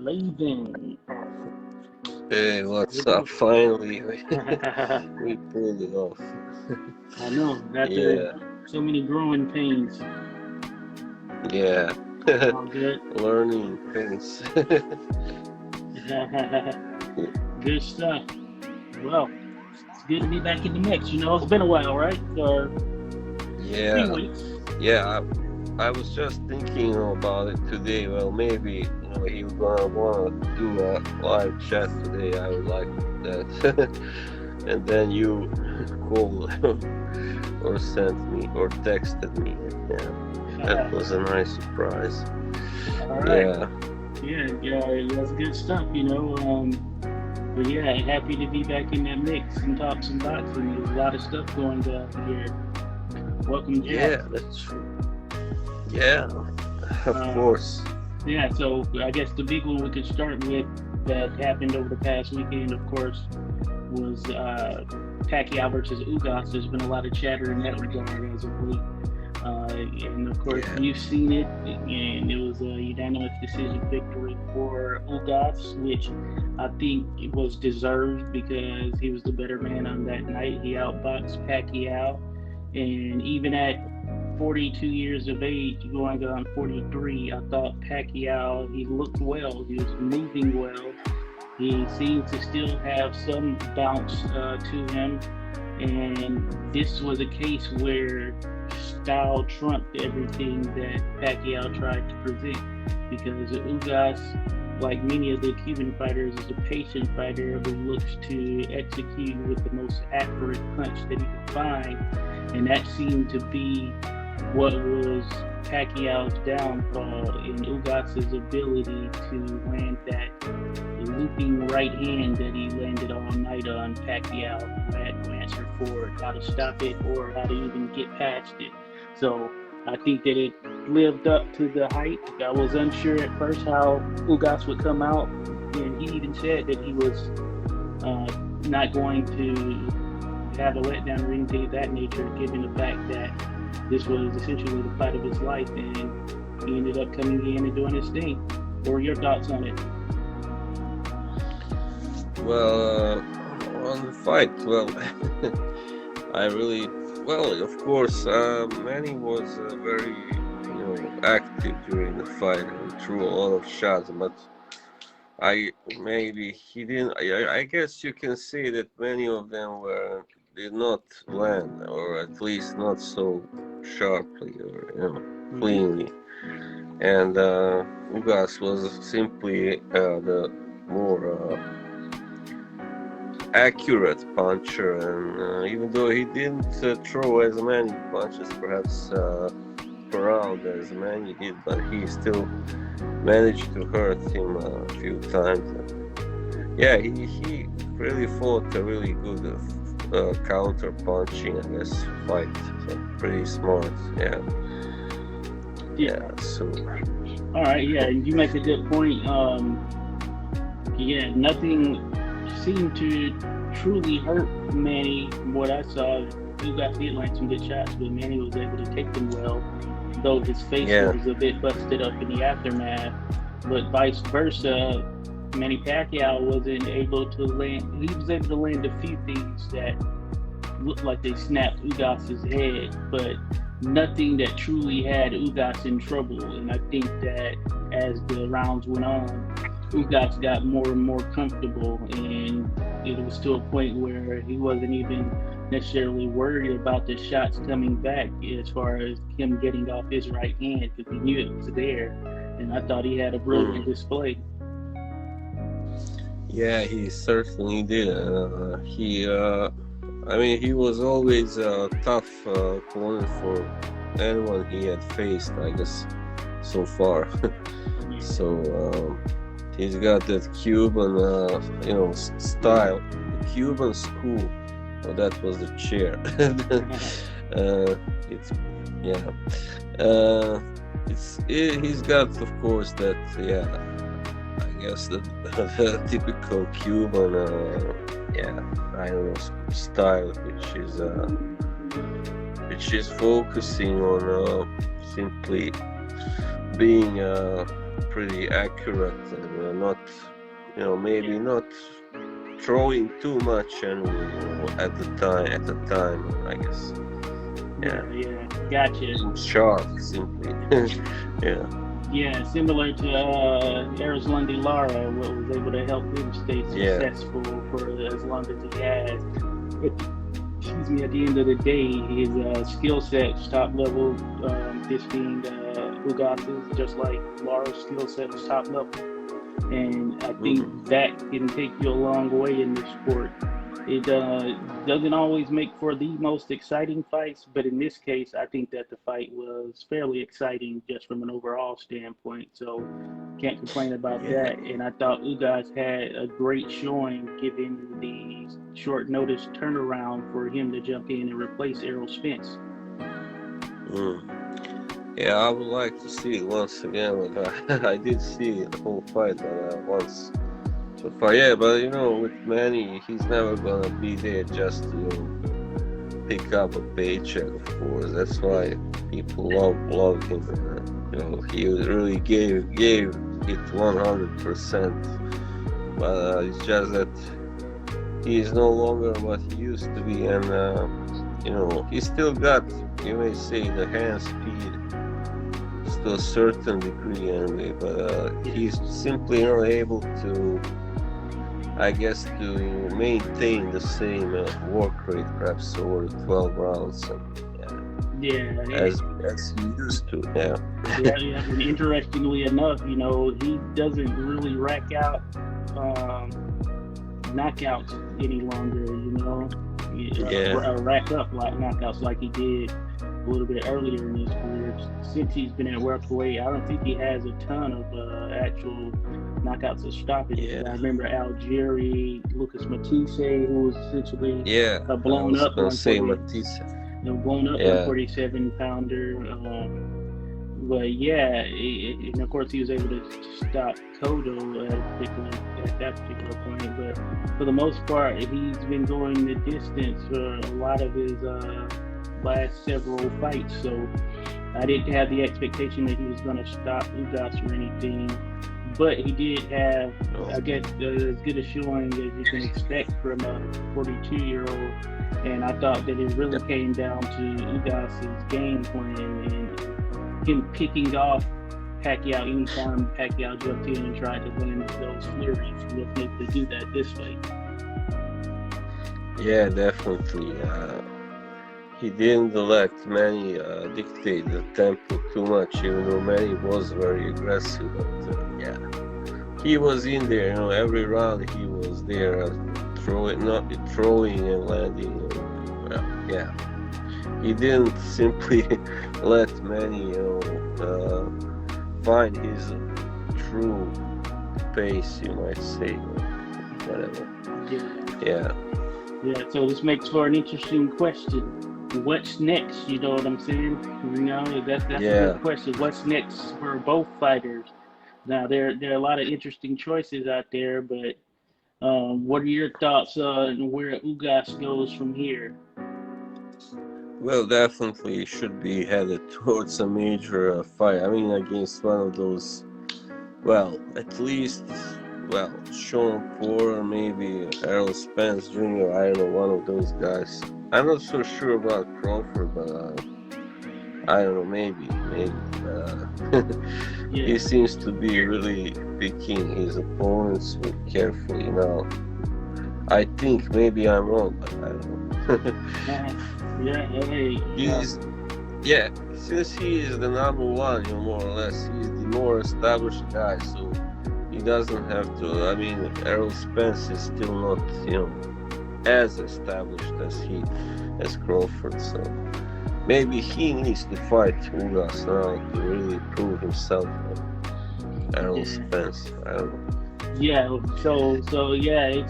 Slaven. Hey, what's up? Finally, we pulled it off. I know, after Yeah, so many growing pains. yeah. All good. Learning things. Good stuff. Well, it's good to be back in the mix. It's been a while, right? Or a few Yeah, weeks. yeah. I was just thinking about it today. Well, maybe he gonna wanna do a live chat today. I would like that. And then you called or sent me or texted me. Yeah, that was a nice surprise. All right. Yeah. Yeah, that's good stuff. But yeah, happy to be back in that mix and talk some boxing. There's a lot of stuff going on here. Welcome, Jack. Yeah, that's true. Yeah, of Uh, course. Yeah, so I guess the big one we could start with that happened over the past weekend, of course, was Pacquiao versus Ugas. There's been a lot of chatter in that regard as of late. And of course, Yeah. you've seen it, and it was a unanimous decision victory for Ugas, which I think it was deserved because he was the better man on that night. He outboxed Pacquiao, and even at 42 years of age, going on 43, I thought Pacquiao, he looked well, he was moving well, he seemed to still have some bounce to him, and this was a case where style trumped everything that Pacquiao tried to present, because Ugas, like many of the Cuban fighters, is a patient fighter who looks to execute with the most accurate punch that he could find, and that seemed to be what was Pacquiao's downfall in Ugas's ability to land that looping right hand that he landed all night on Pacquiao, who had no answer for how to stop it or how to even get past it. So I think that it lived up to the hype. I was unsure at first how Ugas would come out, and he even said that he was not going to have a letdown or anything of that nature, given the fact that this was essentially the fight of his life, and he ended up coming in and doing his thing. What are your thoughts on it? Well, on the fight, well, of course, Manny was very, active during the fight and threw a lot of shots, but maybe he didn't. I guess you can say that many of them did not land, or at least not so sharply or cleanly. And Ugas was simply the more accurate puncher, and even though he didn't throw as many punches perhaps per round as Manny did, but he still managed to hurt him a few times. Yeah, he really fought a really good counter punching, I guess, fight. So pretty smart. Yeah. So. All right. Yeah, you make a good point. Nothing seemed to truly hurt Manny. From what I saw, Ugas did land some good shots, but Manny was able to take them well, though his face was a bit busted up in the aftermath. But vice versa, Manny Pacquiao wasn't able to land. He was able to land a few things that looked like they snapped Ugas's head, but nothing that truly had Ugas in trouble. And I think that as the rounds went on, Ugas got more and more comfortable, and it was to a point where he wasn't even necessarily worried about the shots coming back as far as him getting off his right hand, because he knew it was there. And I thought he had a brilliant display. Yeah, he certainly did. He was always a tough opponent for anyone he had faced, I guess, so far. So he's got that Cuban, style, the Cuban school. Well, that was the chair. He's got, of course, that. I guess the typical Cuban, style, which is focusing on simply being pretty accurate and not, maybe not throwing too much and at the time, I guess. Yeah, gotcha. Sharp, simply. Yeah. Yeah, similar to Erislandy Lara, what was able to help him stay successful for as long as he has. Excuse me, at the end of the day, his skill set's top level, this being Ugas's, just like Lara's skill set was top level. And I think that can take you a long way in this sport. It doesn't always make for the most exciting fights, but in this case, I think that the fight was fairly exciting just from an overall standpoint. So can't complain about that. And I thought Ugas had a great showing given the short notice turnaround for him to jump in and replace Errol Spence. Yeah, I would like to see it once again. But I did see the whole fight once. So far, yeah, but with Manny, he's never gonna be there just to pick up a paycheck, of course. That's why people love him. He really gave it 100%. But it's just that he is no longer what he used to be, and he still got, you may say, the hand speed to a certain degree anyway. But he's simply not able to, I guess, to maintain the same work rate, perhaps over 12 rounds. As he used to. Yeah. And interestingly enough, he doesn't really rack out knockouts any longer. Rack up like knockouts like he did a little bit earlier in his career. Since he's been at welterweight, I don't think he has a ton of actual knockouts or stoppages. I remember Algieri, Lucas Matisse, who was essentially blown up. Matisse. Blown up 147-pounder. But and of course he was able to stop Cotto at that particular point. But for the most part, he's been going the distance for a lot of his last several fights. So I didn't have the expectation that he was going to stop Ugas or anything. But he did have, I guess, as good a showing as you can expect from a 42-year-old. And I thought that it really came down to Ugas's game plan and him picking off Pacquiao anytime Pacquiao jumped in and tried to win those flurries. He wasn't able to do that this way. Yeah, definitely. He didn't let Manny dictate the tempo too much, even though Manny was very aggressive. But he was in there. Every round he was there, throwing and landing. He didn't simply let Manny, find his true pace, you might say, whatever. Yeah. So this makes for an interesting question. What's next? You know what I'm saying? That's a good question. What's next for both fighters? Now there are a lot of interesting choices out there, but what are your thoughts on where Ugas goes from here? Well, definitely he should be headed towards a major fight. I mean, against one of those, at least Sean Porter, maybe Errol Spence Jr., I don't know, one of those guys. I'm not so sure about Crawford, but I don't know, maybe. He seems to be really picking his opponents carefully now. I think maybe I'm wrong, but I don't know. Since he is the number one, more or less, he's the more established guy, so he doesn't have to. I mean, Errol Spence is still not, as established as Crawford, so maybe he needs to fight Ugas now to really prove himself. Errol Spence, I don't know.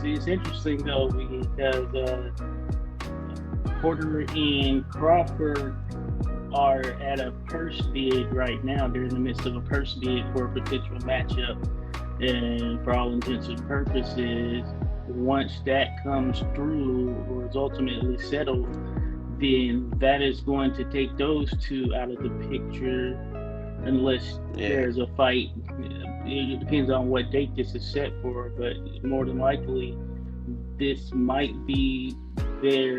It's interesting though because Porter and Crawford are at a purse bid right now. They're in the midst of a purse bid for a potential matchup, and for all intents and purposes, once that comes through or is ultimately settled, then that is going to take those two out of the picture. unless Yeah. there's a fight. It depends on what date this is set for, but more than likely, this might be their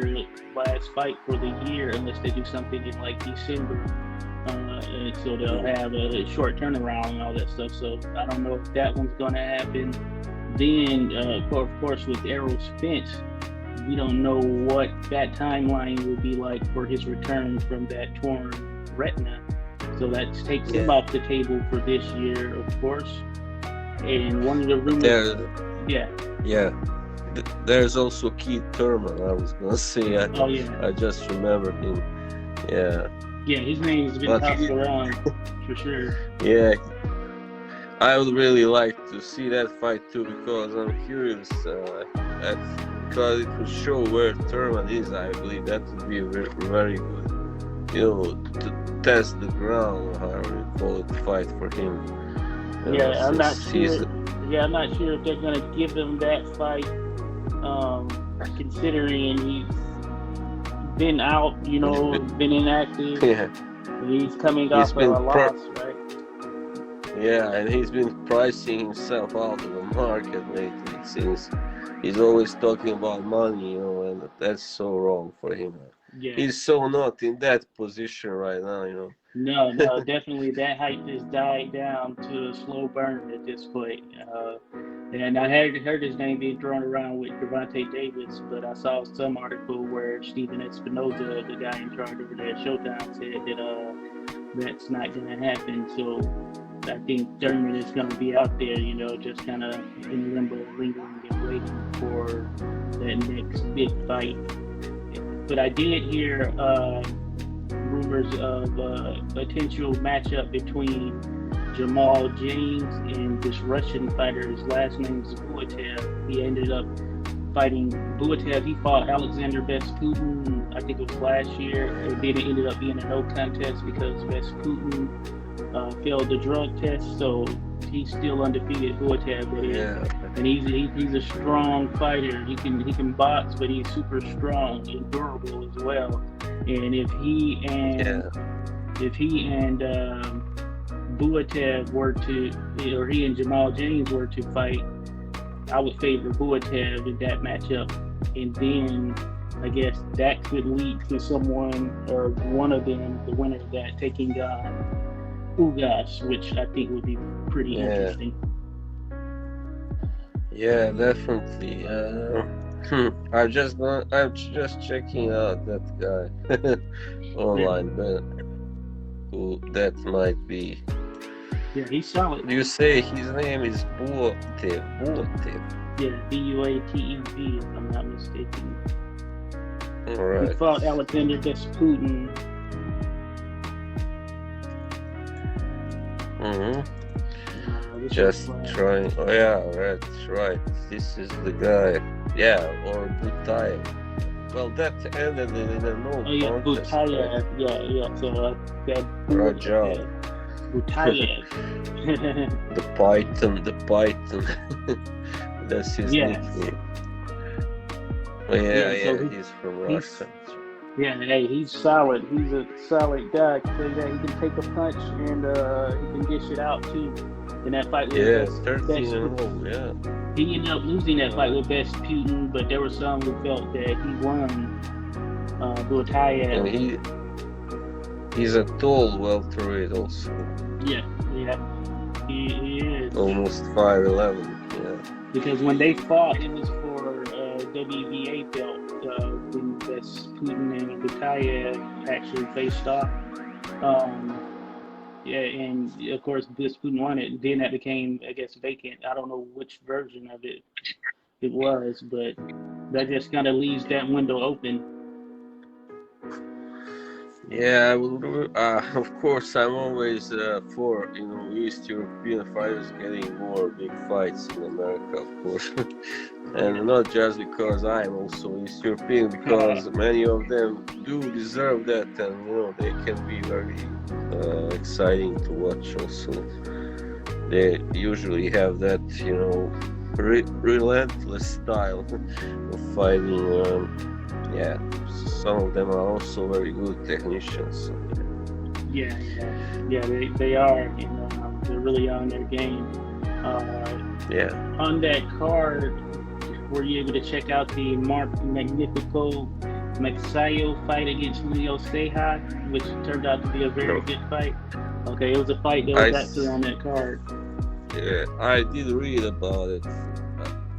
last fight for the year, unless they do something in like December. And so they'll have a short turnaround and all that stuff. So I don't know if that one's going to happen. Then, of course, with Errol Spence, we don't know what that timeline will be like for his return from that torn retina. So that takes him off the table for this year, of course. And one of the rumors, there's also Keith Thurman. I was gonna say, I just remembered him. Yeah, his name's been tossed around for sure. Yeah, I would really like to see that fight too, because I'm curious. Because it would show where Thurman is. I believe that would be very, very good. To test the ground, or however you call it, fight for him. I'm not sure. I'm not sure if they're gonna give him that fight, considering he's been out, been inactive. Yeah. He's coming off a loss, right? Yeah, and he's been pricing himself out of the market lately. It seems he's always talking about money, and that's so wrong for him. Yeah. He's so not in that position right now, No, definitely that hype has died down to a slow burn at this point. And I heard his name being thrown around with Gervonta Davis, but I saw some article where Steven Espinoza, the guy in charge over there at Showtime, said that that's not going to happen. So I think Thurman is going to be out there, just kind of in limbo, lingering and waiting for that next big fight. But I did hear rumors of a potential matchup between Jamal James and this Russian fighter. His last name is Buatev. He ended up fighting Buatev. He fought Alexander Vesputin, I think it was last year, and then it ended up being a no contest because Vesputin failed the drug test. So he's still undefeated, Buatev. And he's a strong fighter. He can box, but he's super strong and durable as well. And if he and Buatev were to, or he and Jamal James were to fight, I would favor Buatev in that matchup. And then I guess that could lead to someone or one of them, the winner of that, taking on Ugas, which I think would be pretty interesting. Yeah, definitely. I'm just checking out that guy online, but who that might be. Yeah, he's solid. You say his name is Buatev. Yeah, Buatev, if I'm not mistaken. All right. He fought Alexander Vesputin. Just trying. Oh yeah, that's right. This is the guy. Yeah, or Butayev. Well, that ended in a no contest. Butayev. Yeah. So that Raja. Butayev. The Python. That's his nickname. So he's from Russia. Yeah, hey, he's solid. He's a solid guy. He can take a punch and he can dish it out too. In that fight with 13-0, he ended up losing that fight with Vesputin, but there were some who felt that he won Butayev. And he's a tall welterweight also. Yeah, he is. Almost 5'11", Because when they fought, it was for WBA belt when Vesputin and Butayev actually faced off. And of course, Vesputin won it. Then that became, I guess, vacant. I don't know which version of it was, but that just kind of leaves that window open. Yeah, of course, I'm always for East European fighters getting more big fights in America, of course, and not just because I'm also East European, because many of them do deserve that, and they can be very exciting to watch. Also, they usually have that relentless style of fighting. Some of them are also very good technicians. Yeah. They are, and they're really on their game. Yeah. On that card, were you able to check out the Magnifico Pacquiao fight against Leo Ceja, which turned out to be a very good fight? Okay, it was a fight that was actually on that card. Yeah, I did read about it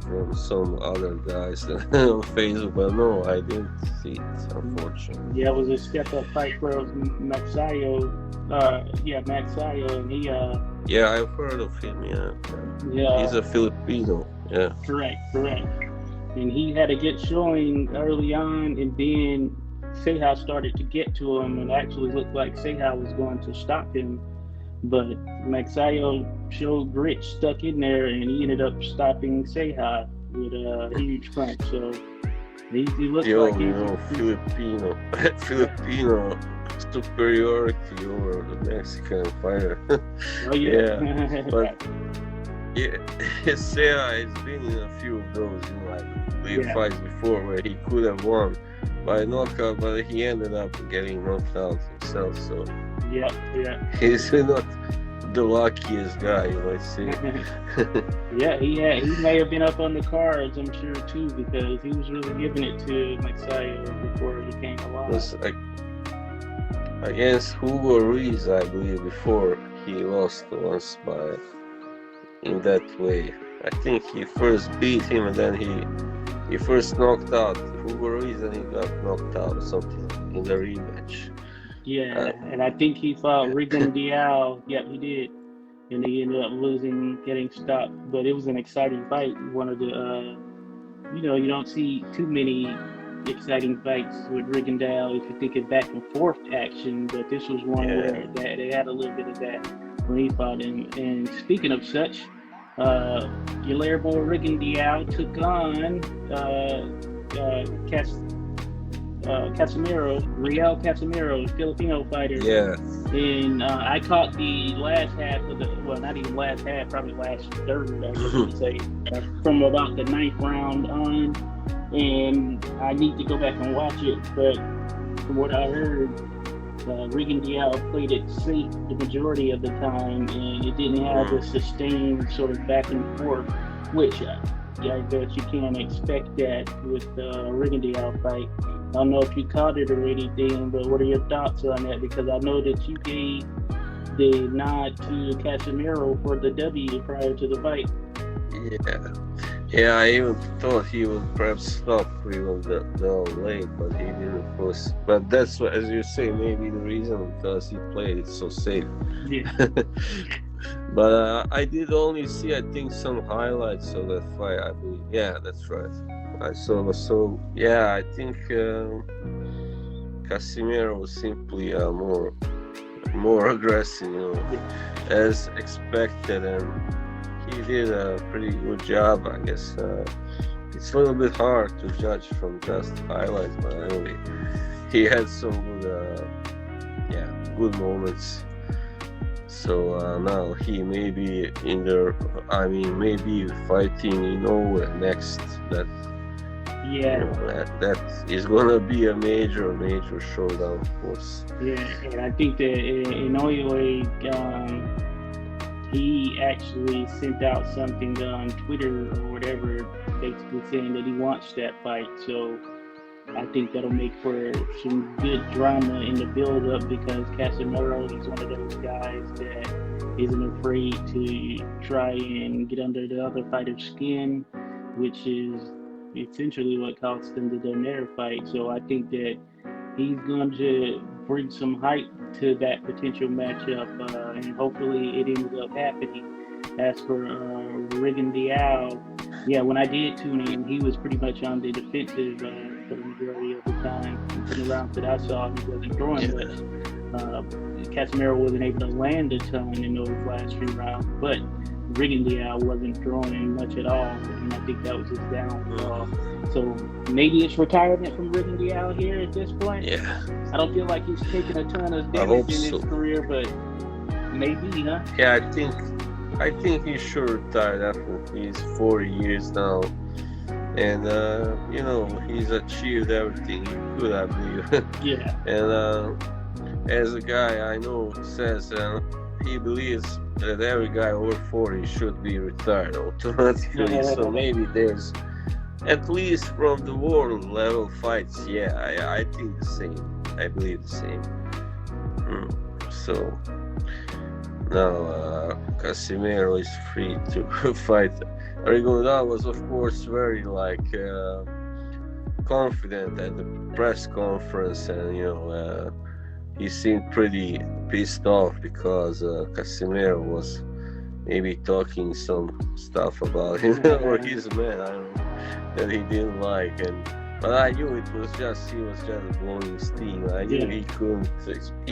from some other guys on Facebook, but no, I didn't see it, unfortunately. Yeah, it was a step-up fight for Pacquiao. Pacquiao, and he. Yeah, I've heard of him. Yeah. He's a Filipino. Yeah. Correct. And he had a good showing early on, and then Ceja started to get to him, and actually looked like Ceja was going to stop him. But Pacquiao showed grit, stuck in there, and he ended up stopping Ceja with a huge punch. So he looks like Filipino superiority over the Mexican fighter. Oh yeah. But Ceja has been in a few of those, fights before where he could have won by knockout, but he ended up getting knocked out himself. So yeah, he's not the luckiest guy, you might say. Yeah, he may have been up on the cards, I'm sure too, because he was really giving it to Pacquiao before he came along. Against Hugo Ruiz, I believe, before he lost once in that way. I think he first beat him and then he first knocked out Hugo Ruiz and he got knocked out or something in the rematch. Yeah, and I think he fought Rigon Diao. Yep, he did. And he ended up losing, getting stopped. But it was an exciting fight. One of the, you don't see too many exciting fights with Rigon Diao if you're thinking back and forth action. But this was one where they had a little bit of that when he fought him. And speaking of such, Guillermo Rigon Diao took on Riel Casimiro, Filipino fighter. Yeah. And I caught the last half of not even last half, probably last third, I guess you would say, from about the 9th round on. And I need to go back and watch it, but from what I heard, Rigon Diao played it safe the majority of the time, and it didn't have the sustained sort of back and forth, which I bet you can't expect that with Rigon Diao fight. I don't know if you caught it or anything, but what are your thoughts on that? Because I know that you gave the nod to Casimiro for the W prior to the fight. Yeah, I even thought he would perhaps stop even the late, but he didn't push. But that's what, as you say, maybe the reason, because he played it so safe. Yeah. But I did only see, I think, some highlights of that fight, I believe. Yeah, that's right. I saw. So yeah, I think Casimiro was simply more aggressive, as expected, and he did a pretty good job, I guess. It's a little bit hard to judge from just highlights, but anyway, he had some good moments. So now he may be maybe fighting in next. That is gonna be a major showdown, of course. Yeah, and I think that Inoue, he actually sent out something on Twitter or whatever, basically saying that he wants that fight. So I think that'll make for some good drama in the build-up, because Casimiro is one of those guys that isn't afraid to try and get under the other fighter's skin, which is essentially what cost them the Donaire fight. So I think that he's going to bring some hype to that potential matchup, and hopefully it ends up happening. As for Rigon Diao, when I did tune in, he was pretty much on the defensive for the majority of the time. In the rounds that I saw, he wasn't throwing much. Casimiro wasn't able to land a ton in those last few rounds, but Rigon Diao wasn't throwing much at all, and I think that was his downfall. So maybe it's retirement from Rigon Diao here at this point. Yeah. I don't feel like he's taken a ton of damage in his career, but maybe, huh? Yeah, I think he should retire after these 4 years now. And, he's achieved everything he could, I believe. Yeah. And as a guy I know says, he believes that every guy over 40 should be retired automatically. So maybe there's, at least from the world level fights, yeah, I think the same. I believe the same. So now Casimiro is free to fight. Rigondeaux was, of course, very confident at the press conference, and he seemed pretty pissed off because Casimiro was maybe talking some stuff about him or his man, I don't know, that he didn't like. But I knew he was just blowing steam. I knew he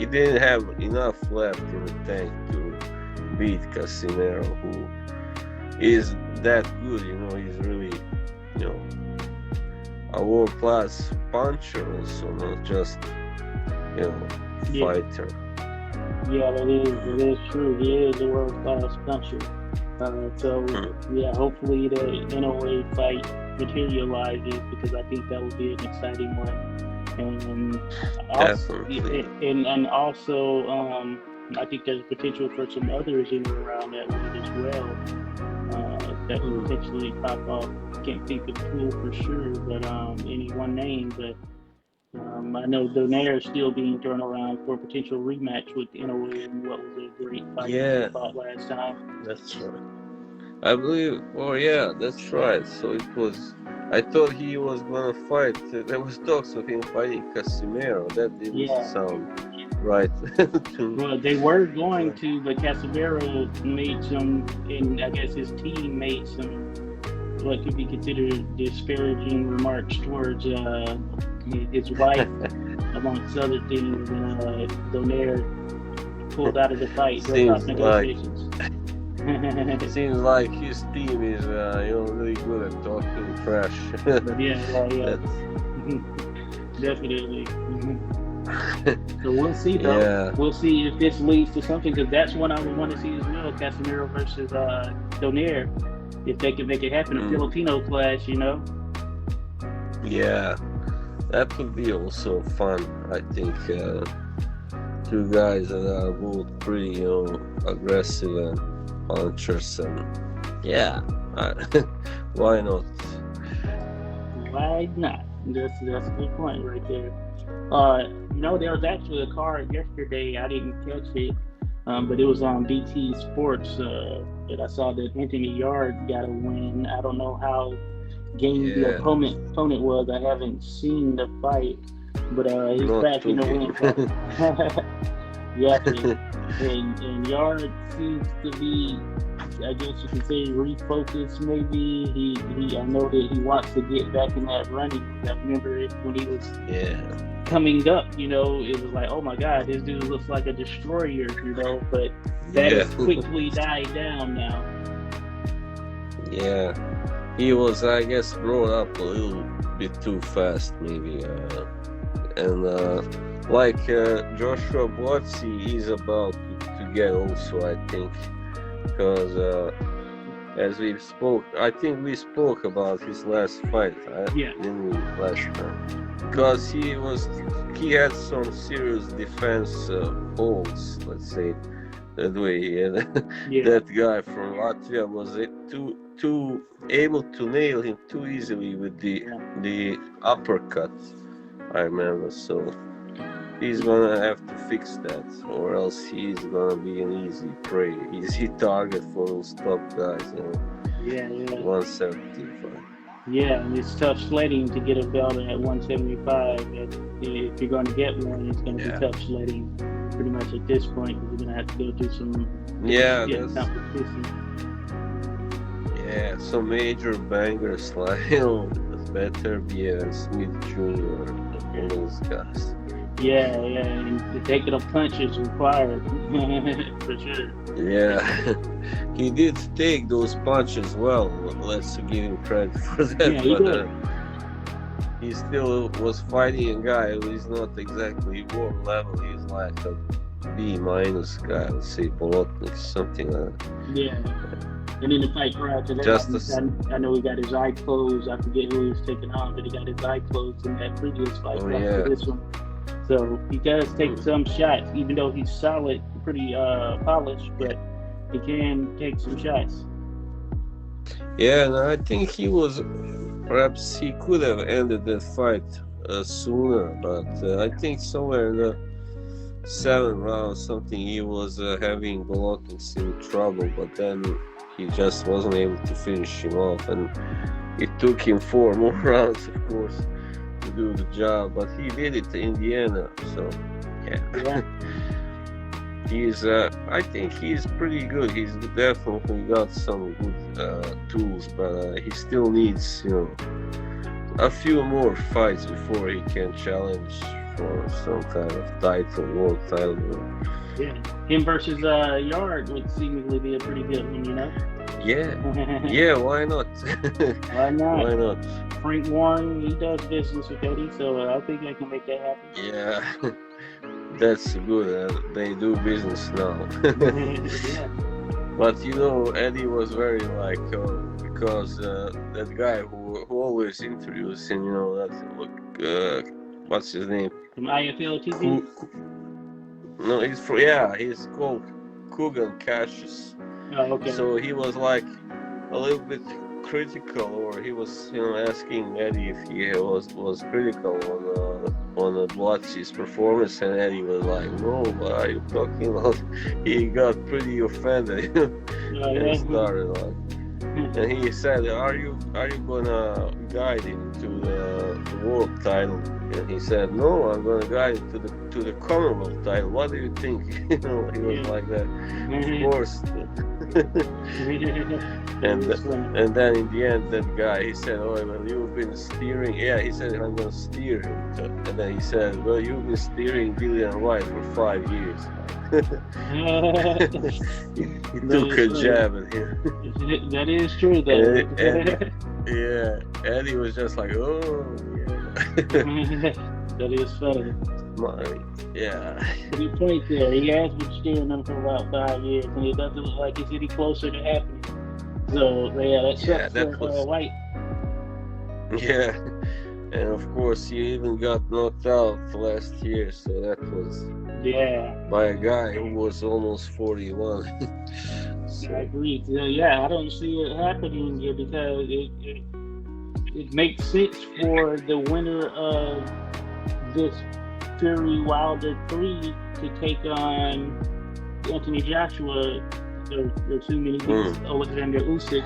didn't have enough left in the tank to beat Casimiro, who is that good. He's really, a world-class puncher also, not just, fighter. Yeah, it is true. He is a world-class puncher. Hopefully the NOA fight materializes, because I think that would be an exciting one. And also, I think there's potential for some others in and around that weight as well that could potentially pop off. Can't think of who for sure, but any one name. But I know Donaire is still being thrown around for a potential rematch with NOA, and what was a great fight they fought last time. That's right. I believe. Oh yeah, that's right. So it was. I thought he was gonna fight. There was talks of him fighting Casimiro. That didn't sound right. Well, they were going to, but Casimiro made some, and I guess his team made some what could be considered disparaging remarks towards his wife, amongst other things. And Donaire pulled out of the fight. Negotiations. Seems like his team is really good at talking trash. Yeah. Definitely. So we'll see, though. Yeah. We'll see if this leads to something, because that's one I would want to see as well. Casimiro versus Donaire, if they can make it happen, a Filipino clash, Yeah, that would be also fun. I think two guys that are both pretty, aggressive and punchers, and why not? Why not? That's a good point right there. There was actually a card yesterday. I didn't catch it, but it was on BT Sports that I saw that Anthony Yarde got a win. I don't know how game the opponent was. I haven't seen the fight, but he's back in the win. Yeah, and Yarde seems to be, I guess you could say, refocused. Maybe I know that he wants to get back in that running. I remember it when he was coming up. It was like, oh my God, this dude looks like a destroyer. But that has quickly died down now. Yeah, he was, I guess, brought up a little bit too fast, maybe, like Joshua Buatsi, he's about to get also, I think, because as we spoke, I think we spoke about his last fight, didn't we, last time? Because he had some serious defense holes, let's say that way, and that guy from Latvia was too able to nail him too easily with the uppercut, I remember. So he's gonna have to fix that, or else he's gonna be an easy prey, easy target for those top guys. 175. Yeah, and it's tough sledding to get a belt at 175. If you're going to get one, it's going to be tough sledding pretty much at this point, because you're going to have to go through some competition. Yeah, some major bangers like Better and Smith Jr. and those guys. Yeah, and taking a punch is required, for sure. Yeah, he did take those punches well. Let's give him credit for that. Yeah, but he still was fighting a guy who is not exactly world level. He's like a B- guy, let's say Bolotnik, something like that. Yeah. And in the fight prior to that, I know he got his eye closed. I forget who he was taking on, but he got his eye closed in that previous fight prior to this one. So he does take some shots, even though he's solid, pretty polished, but he can take some shots. Yeah, and I think he was, perhaps he could have ended that fight sooner, but I think somewhere in the 7th round something he was having Golovkin's in trouble, but then he just wasn't able to finish him off, and it took him 4 more rounds, of course, to do the job, but he did it in the end. So yeah. He's I think he's pretty good. He's definitely got some good tools, but he still needs, a few more fights before he can challenge for some kind of title, world title. Yeah, him versus Yard would seemingly be a pretty good one, Yeah, why not? Why not? Why not? Frank Warren, he does business with Eddie, so I think I can make that happen. Yeah, that's good. They do business now. Yeah. But Eddie was very like, because that guy who always introduced him, what's his name? From IFL TV? No, he's called Kugan Cassius. Oh, okay. So he was like a little bit critical, or he was asking Eddie if he was critical on Blatzy's performance, and Eddie was like, no, what are you talking about? He got pretty offended and started like, and he said, are you gonna guide him to the world title? And he said, no, I'm gonna guide him to the Commonwealth title. What do you think? He was like that. Of course. And then in the end, that guy, he said, oh, well, you've been steering. Yeah, he said, I'm going to steer him. And then he said, well, you've been steering Dillian White for 5 years. he took a jab at him. That is true, though. Yeah, Eddie was just like, oh, yeah. That is funny. Yeah. Good point there. He has been steering them for about 5 years, and it doesn't look like it's any closer to happening. So, yeah, that sucks for White. Yeah. And of course, he even got knocked out last year, so that was by a guy who was almost 41. So. I agree. Yeah, I don't see it happening here because it makes sense for the winner of this Fury Wilder 3 to take on Anthony Joshua. There are too many beats Alexander Usyk,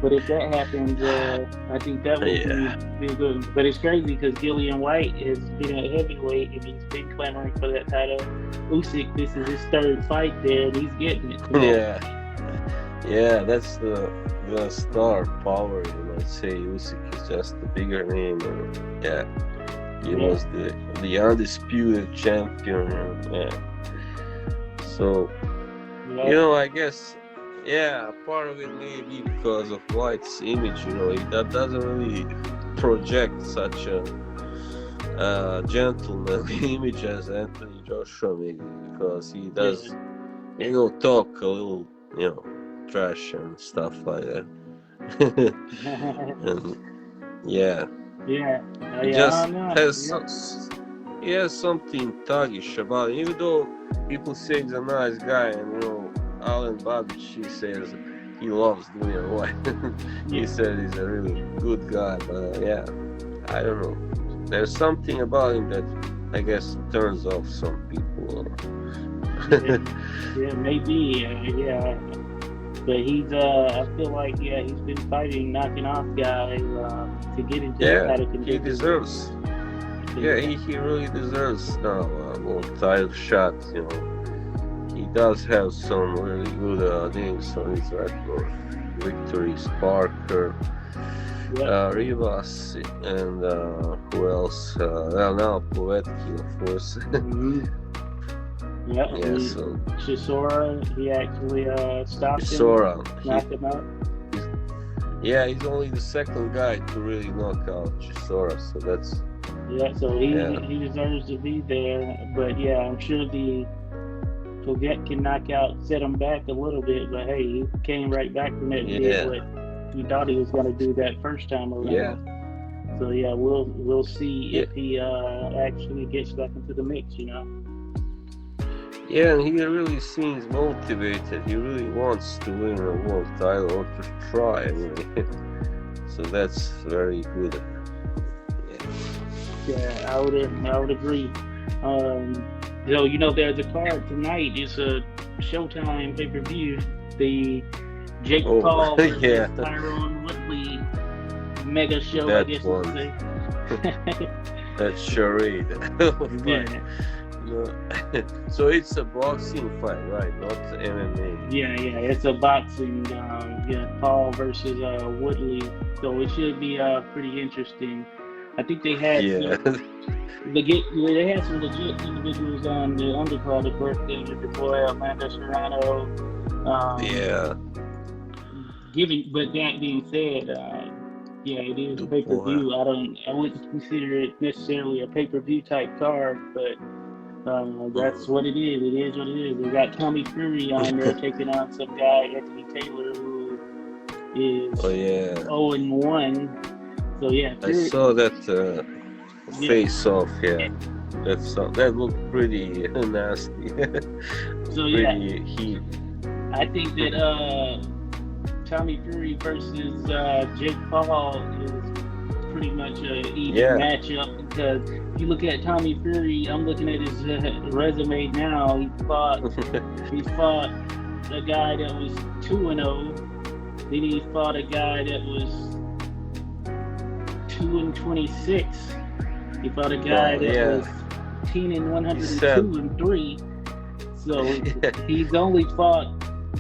but if that happens, I think that would be good. But it's crazy because Dillian White has been a heavyweight and he's been clamoring for that title. Usyk, this is his 3rd fight there, and he's getting it. Yeah, that's the star power. I'd say Usyk is just the bigger name. He was the undisputed champion. So. I guess, part of it may be because of White's image, that doesn't really project such a gentleman image as Anthony Joshua maybe, because he does, talk a little, trash and stuff like that. And, he just he has something thuggish about him, even though people say he's a nice guy, and Alan Babic, he says he loves Dillian White. He said he's a really good guy, but I don't know. There's something about him that I guess turns off some people. Maybe. But he's I feel like he's been fighting, knocking off guys to get into the title contention. He deserves. Yeah, he really deserves now a world title shot. He does have some really good names on his record. Victories, Parker, Rivas, and who else? Now Povetkin, of course. So Chisora, he actually stopped him. Knocked him out. He's only the 2nd guy to really knock out Chisora, so that's. So he deserves to be there, but I'm sure the Povetkin knockout set him back a little bit, but hey, he came right back from that. Did what he thought he was going to do that first time around. So yeah, we'll see Yeah, if he actually gets back into the mix. yeah, and he really seems motivated. He really wants to win a world title or to try anyway. So that's very good. Yeah, I would agree. Um, there's a card tonight. It's a Showtime pay-per-view. The Jake Oh, Paul versus yeah, Tyron Woodley mega show, I that guess you one, could say. that charade. But, Yeah, no. So it's a boxing fight, right? Not MMA. yeah. It's a boxing. Paul versus Woodley. So it should be pretty interesting. I think they had Yeah, they had some legit individuals on the undercard. Of course, the boy Orlando Serrano. yeah, But that being said, yeah, it is the pay per boy. view. I wouldn't consider it necessarily a pay per view type card, but that's what it is. It is what it is. They got Tommy Fury on there taking on some guy, Anthony Taylor, who is Oh yeah, 0-1. So yeah, I Fury. saw that Yeah. face off. Yeah, that looked pretty nasty. So yeah, Pretty heat. I think that Tommy Fury versus Jake Paul is pretty much an even Yeah, matchup because if you look at Tommy Fury, I'm looking at his resume now. He fought a guy that was 2-0. Then he fought a guy that was 2-26. He fought a guy that yeah. was 10-102 He said, and 3. So he's only fought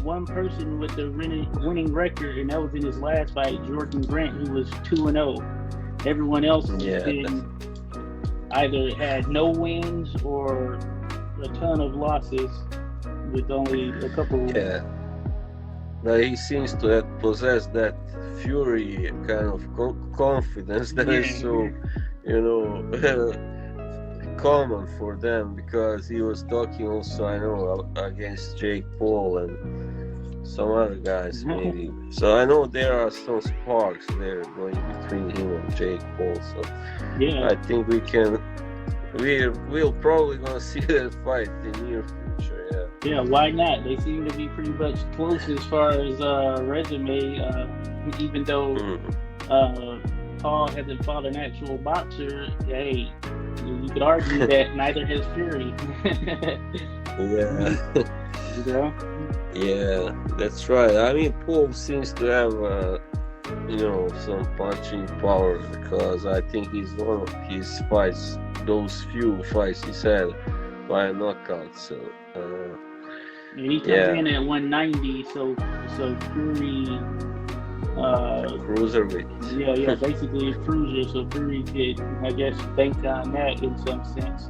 one person with the winning record, and that was in his last fight, Jordan Grant, who was 2-0. Everyone else has yeah, been either had no wins or a ton of losses with only a couple. yeah. But he seems to have possessed that Fury kind of confidence that is so, you know, common for them, because he was talking also, I know, against Jake Paul and some other guys maybe. So I know there are some sparks there going between him and Jake Paul. So Yeah, I think we'll probably gonna see that fight in the near future. yeah. Why not? They seem to be pretty much close as far as resume. Even though Paul hasn't fought an actual boxer, hey, you could argue that neither has Fury. Yeah. You know? Yeah, that's right. I mean, Paul seems to have, some punching power, because I think he's one of his fights, those few fights he's had by a knockout. So, And he comes in at 190, so Fury. Cruiserweight. Yeah, basically a cruiser, so Fury could, I guess, bank on that in some sense.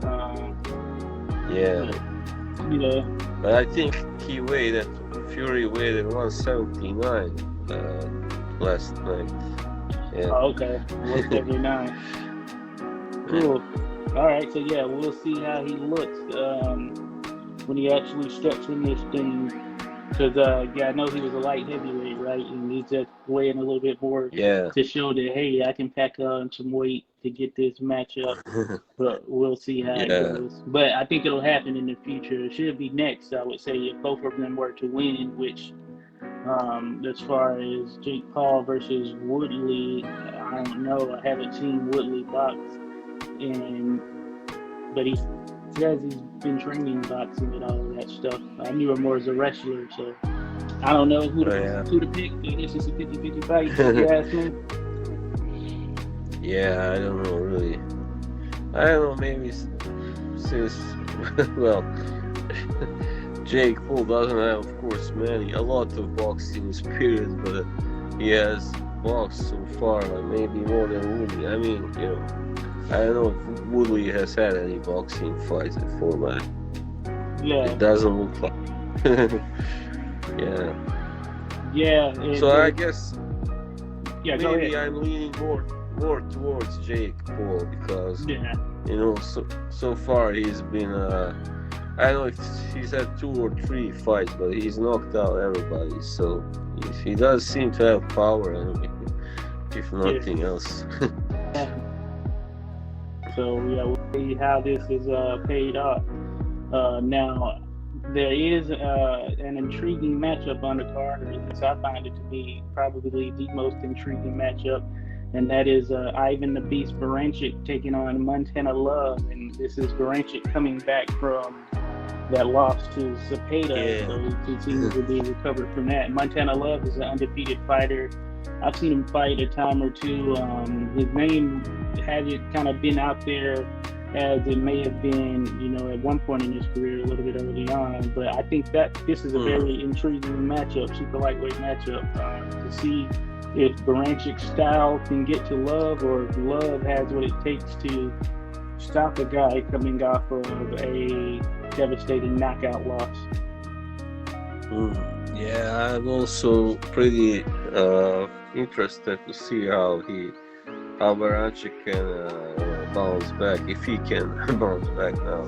Yeah. But I think Fury weighed at 179 last night. Yeah. Oh, okay. 179. Cool. All right, so yeah, we'll see how he looks when he actually steps in this thing. Because, I know he was a light heavyweight, right? And he's just weighing a little bit more to show that, hey, I can pack on some weight to get this matchup. But we'll see how it goes. But I think it'll happen in the future. It should be next, I would say, if both of them were to win, which, as far as Jake Paul versus Woodley, I don't know. I haven't seen Woodley box. But he says he's been training boxing and all of that stuff. I knew him more as a wrestler, so I don't know who to pick. I guess it's a 50-50 fight, if you ask me. Yeah, I don't know, really. I don't know, maybe since, well, Jake Paul doesn't have, of course, a lot of boxing experience, but he has boxed so far, like maybe more than Woodley. I mean, I don't know if Woodley has had any boxing fights before, but it doesn't look like. Yeah. So I guess maybe I'm leaning more towards Jake Paul, because so far he's been I don't know if he's had 2 or 3 fights, but he's knocked out everybody. So he does seem to have power, if nothing else. So yeah, we'll see how this is paid off. Now, there is an intriguing matchup on the card, or at least I find it to be probably the most intriguing matchup, and that is Ivan the Beast Baranchik taking on Montana Love, and this is Baranchik coming back from that loss to Zepeda, so he seems to be recovered from that. Montana Love is an undefeated fighter. I've seen him fight a time or two. His name hasn't kind of been out there as it may have been, at one point in his career, a little bit early on. But I think that this is a very intriguing matchup, super lightweight matchup, to see if Baranchik's style can get to Love, or if Love has what it takes to stop a guy coming off of a devastating knockout loss. Yeah, I'm also pretty interested to see how Baranchik can bounce back, if he can bounce back now.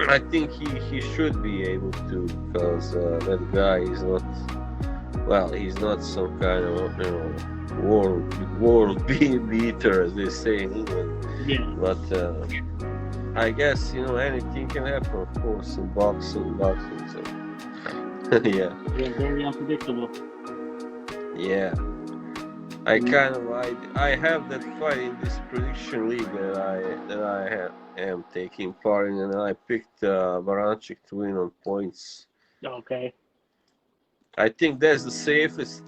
I think he should be able to, because that guy is he's not some kind of world beater, as they say in England. Yeah. But I guess anything can happen, of course, in boxing. So yeah. Yeah, very unpredictable. Yeah. I have that fight in this prediction league that I am taking part in, and I picked Baranchik to win on points. Okay. I think that's the safest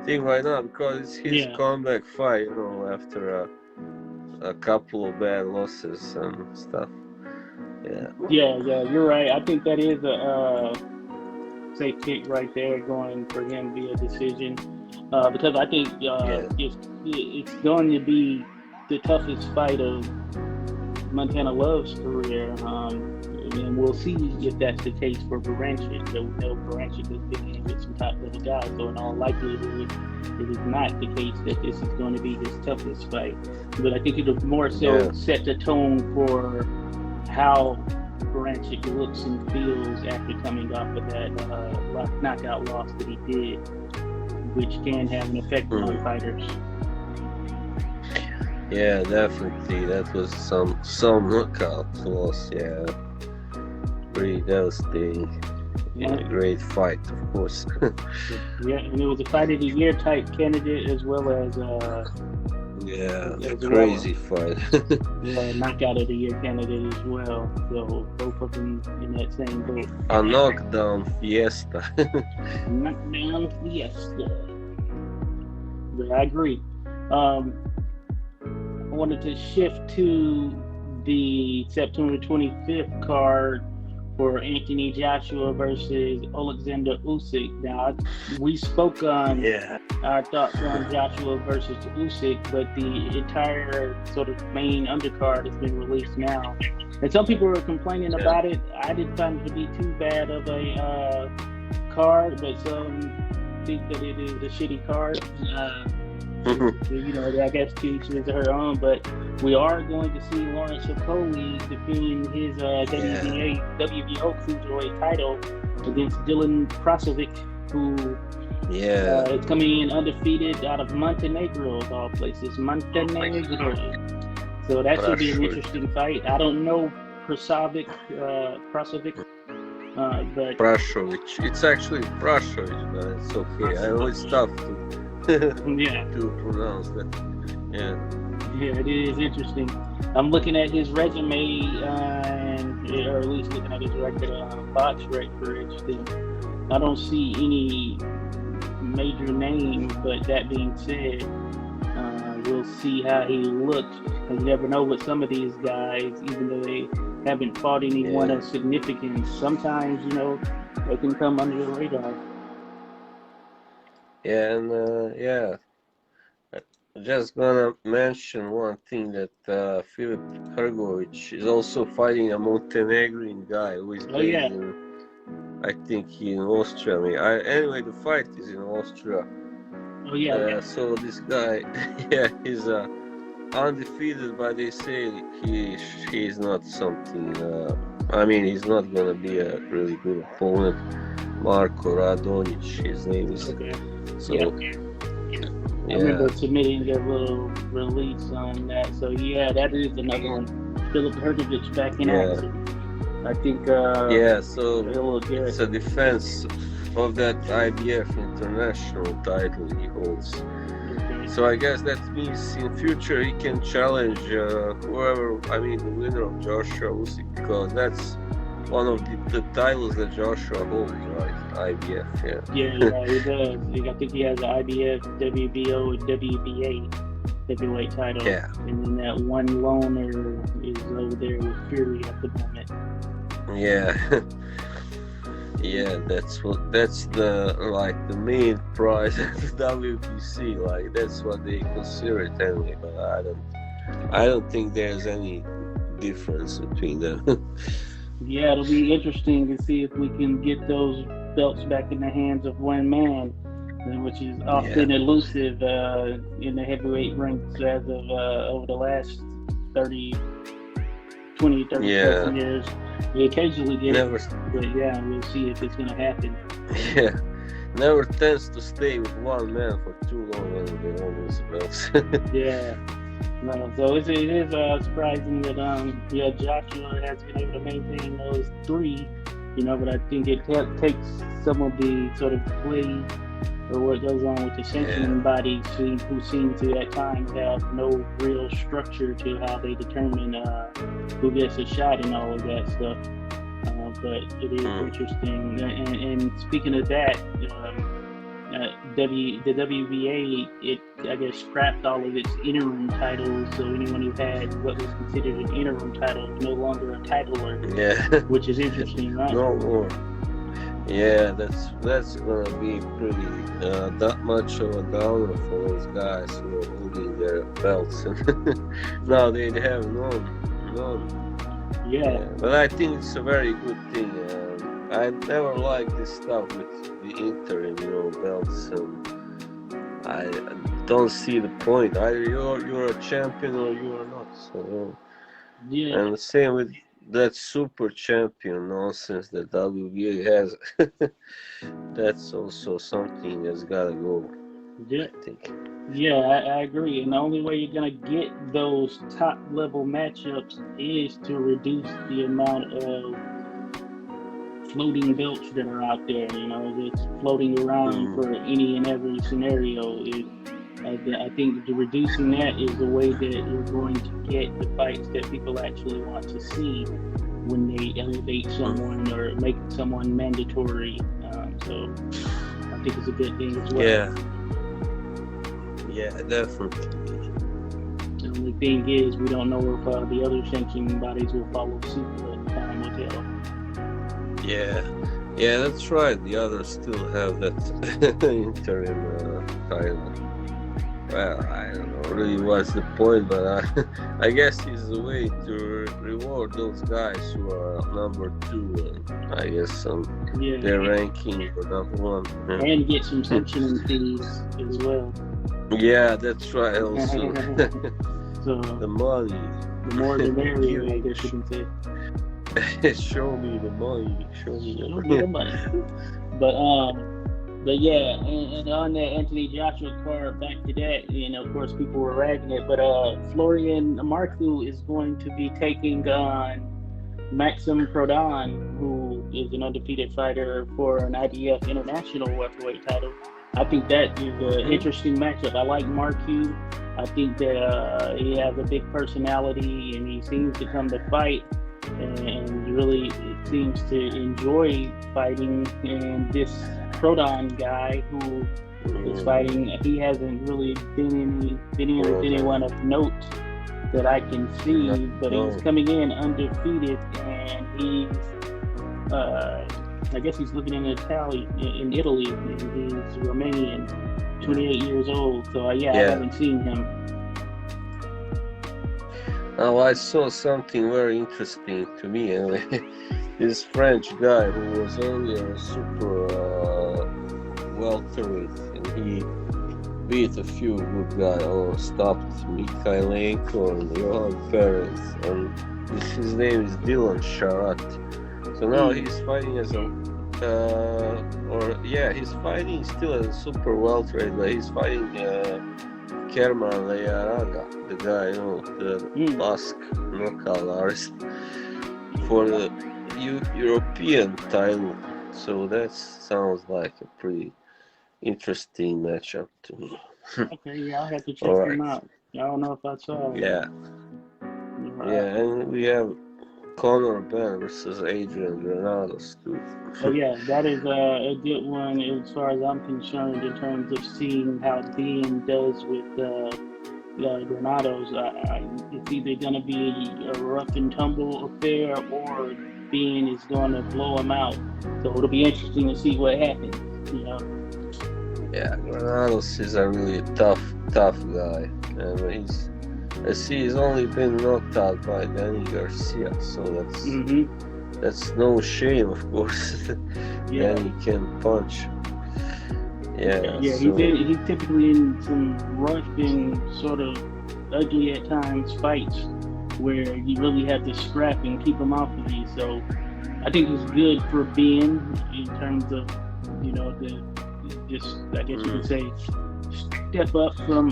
thing right now, because it's his comeback fight, after a couple of bad losses and stuff. Yeah, you're right. I think that is a safe pick right there, going for him via decision, because I think it's going to be the toughest fight of Montana Love's career, and we'll see if that's the case for Baranchik. So we know Baranchik has been in with some top-level guys, so in all likelihood, it is not the case that this is going to be his toughest fight. But I think it'll more so set the tone for how Baranchik looks and feels after coming off of that knockout loss that he did, which can have an effect on fighters. Yeah, definitely. That was some knockout loss. Yeah, pretty devastating. Yeah, great fight, of course. Yeah, and it was a Fight of the Year type candidate, as well as crazy fight. Knockout of the Year candidate as well. So both of them in that same boat. A knockdown fiesta. Knockdown fiesta. But I agree. I wanted to shift to the September 25th card for Anthony Joshua versus Alexander Usyk. Now, we spoke on our thoughts on Joshua versus Usyk, but the entire sort of main undercard has been released now. And some people are complaining about it. I didn't find it to be too bad of a card, but some think that it is a shitty card. I guess to each is her own, but we are going to see Lawrence Okoli defending his WBO cruiserweight title against Dylan Prosovic, who is coming in undefeated out of Montenegro, of all places. Montenegro. So that should be an interesting fight. I don't know Prosovic, but Prashovic. It's actually Prashovic, but it's okay. I know it's tough to pronounce that. Yeah, it is interesting. I'm looking at his resume, or at least looking at his record, box record. I don't see any major names, but that being said, we'll see how he looks. You never know with some of these guys, even though they haven't fought anyone of significance. Sometimes, they can come under the radar. Just gonna mention one thing, that Filip Hrgovic is also fighting a Montenegrin guy who is based in, I think, in Austria. Anyway, the fight is in Austria. So this guy, he's undefeated, but they say he is not something. He's not gonna be a really good opponent. Marko Radonjic, his name is. I remember submitting a little release on that. So yeah, that is another one. Philip Hergovich back in action. I think. So it's a defense of that IBF international title he holds. Okay. So I guess that means in future he can challenge whoever. I mean, the winner of Joshua Usyk, because that's one of the titles that Joshua holds, right? IBF, Yeah, he does. I think he has the IBF, WBO, and WBA heavyweight title. Yeah. And then that one loner is over there with Fury at the moment. Yeah. Yeah, that's the main prize at the WBC. Like, that's what they consider it anyway. But I don't think there's any difference between them. Yeah, it'll be interesting to see if we can get those belts back in the hands of one man, which is often elusive in the heavyweight ranks as of over the last 30 years. We occasionally get it, but yeah, we'll see if it's going to happen. Yeah, never tends to stay with one man for too long anyway, all those belts. Yeah. No, so it is surprising that Joshua has been able to maintain those three, but I think it takes some of the sort of play or what goes on with the sanctioning bodies who seem to at times have no real structure to how they determine who gets a shot and all of that stuff. But it is interesting. And speaking of that, the WBA, I guess, scrapped all of its interim titles, so anyone who had what was considered an interim title is no longer a titler. Yeah, which is interesting, right? No more. Yeah, that's gonna be pretty that much of a downer for those guys who are holding their belts. Now they have none. Yeah, but I think it's a very good thing. I never liked this stuff with the interim, belts. I don't see the point. Either you're a champion or you are not. So yeah, and the same with that super champion nonsense that WBA has. That's also something that's gotta go. Yeah, I think. Yeah, I agree. And the only way you're gonna get those top level matchups is to reduce the amount of floating belts that are out there. It's floating around for any and every scenario. I think reducing that is the way that you're going to get the fights that people actually want to see when they elevate someone or make someone mandatory. So I think it's a good thing as well. Yeah, definitely. The only thing is, we don't know if the other sanctioning bodies will follow suit, but time will tell. Yeah, that's right. The others still have that interim title. Well, I don't know really what's the point, but I guess it's a way to reward those guys who are number 2, I guess their ranking for number 1. And get some sanctioning fees as well. Yeah, that's right. Also, so the money. The more the merrier, I guess you can say. Show me the money. Show me the money. But yeah, and on that Anthony Joshua card, back to that, of course people were ragging it, but Florian Marku is going to be taking on Maxim Prodan, who is an undefeated fighter for an IBF international welterweight title. I think that is an interesting matchup. I like Marku. I think that he has a big personality and he seems to come to fight and really seems to enjoy fighting. And this Prodan guy who is fighting, he hasn't really been anyone of note that I can see, but he's coming in undefeated, and he's I guess he's living in Italy, and he's Romanian, 28 years old. So I haven't seen him. Oh, I saw something very interesting to me anyway. This French guy who was earlier a super welterweight, and he beat a few good guys, or stopped Mikhailenko and Johan Perez, and his name is Dylan Sharat. So now he's fighting as a he's fighting still as a super welterweight, but he's fighting Kerman Learaga, the guy, the Basque knockout artist for the European title. So that sounds like a pretty interesting matchup to me. Okay, yeah, I'll have to check him out. I don't know if I saw it. Yeah. Yeah, and we have Conor Ben versus Adrian Granados too. Oh yeah, that is a good one as far as I'm concerned in terms of seeing how Ben does with Granados. It's either going to be a rough and tumble affair or Ben is going to blow him out. So it'll be interesting to see what happens. Yeah, Granados is a really tough guy, and he's only been knocked out by Danny Garcia, so that's no shame, of course. Yeah. Danny can punch. Yeah. So. He's typically in some rough and sort of ugly at times fights where you really have to scrap and keep him off of you. So I think it's good for Ben in terms of I guess you could say step up from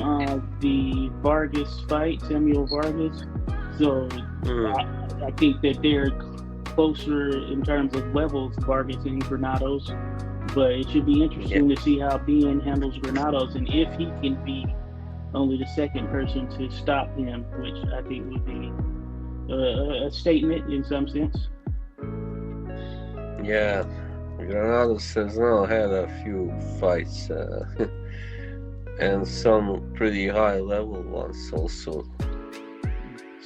the Vargas fight, Samuel Vargas. So I think that they're closer in terms of levels, Vargas and Granados. But it should be interesting to see how Ben handles Granados and if he can be only the second person to stop him, which I think would be a statement in some sense. Yeah, Granados has now had a few fights and some pretty high level ones also.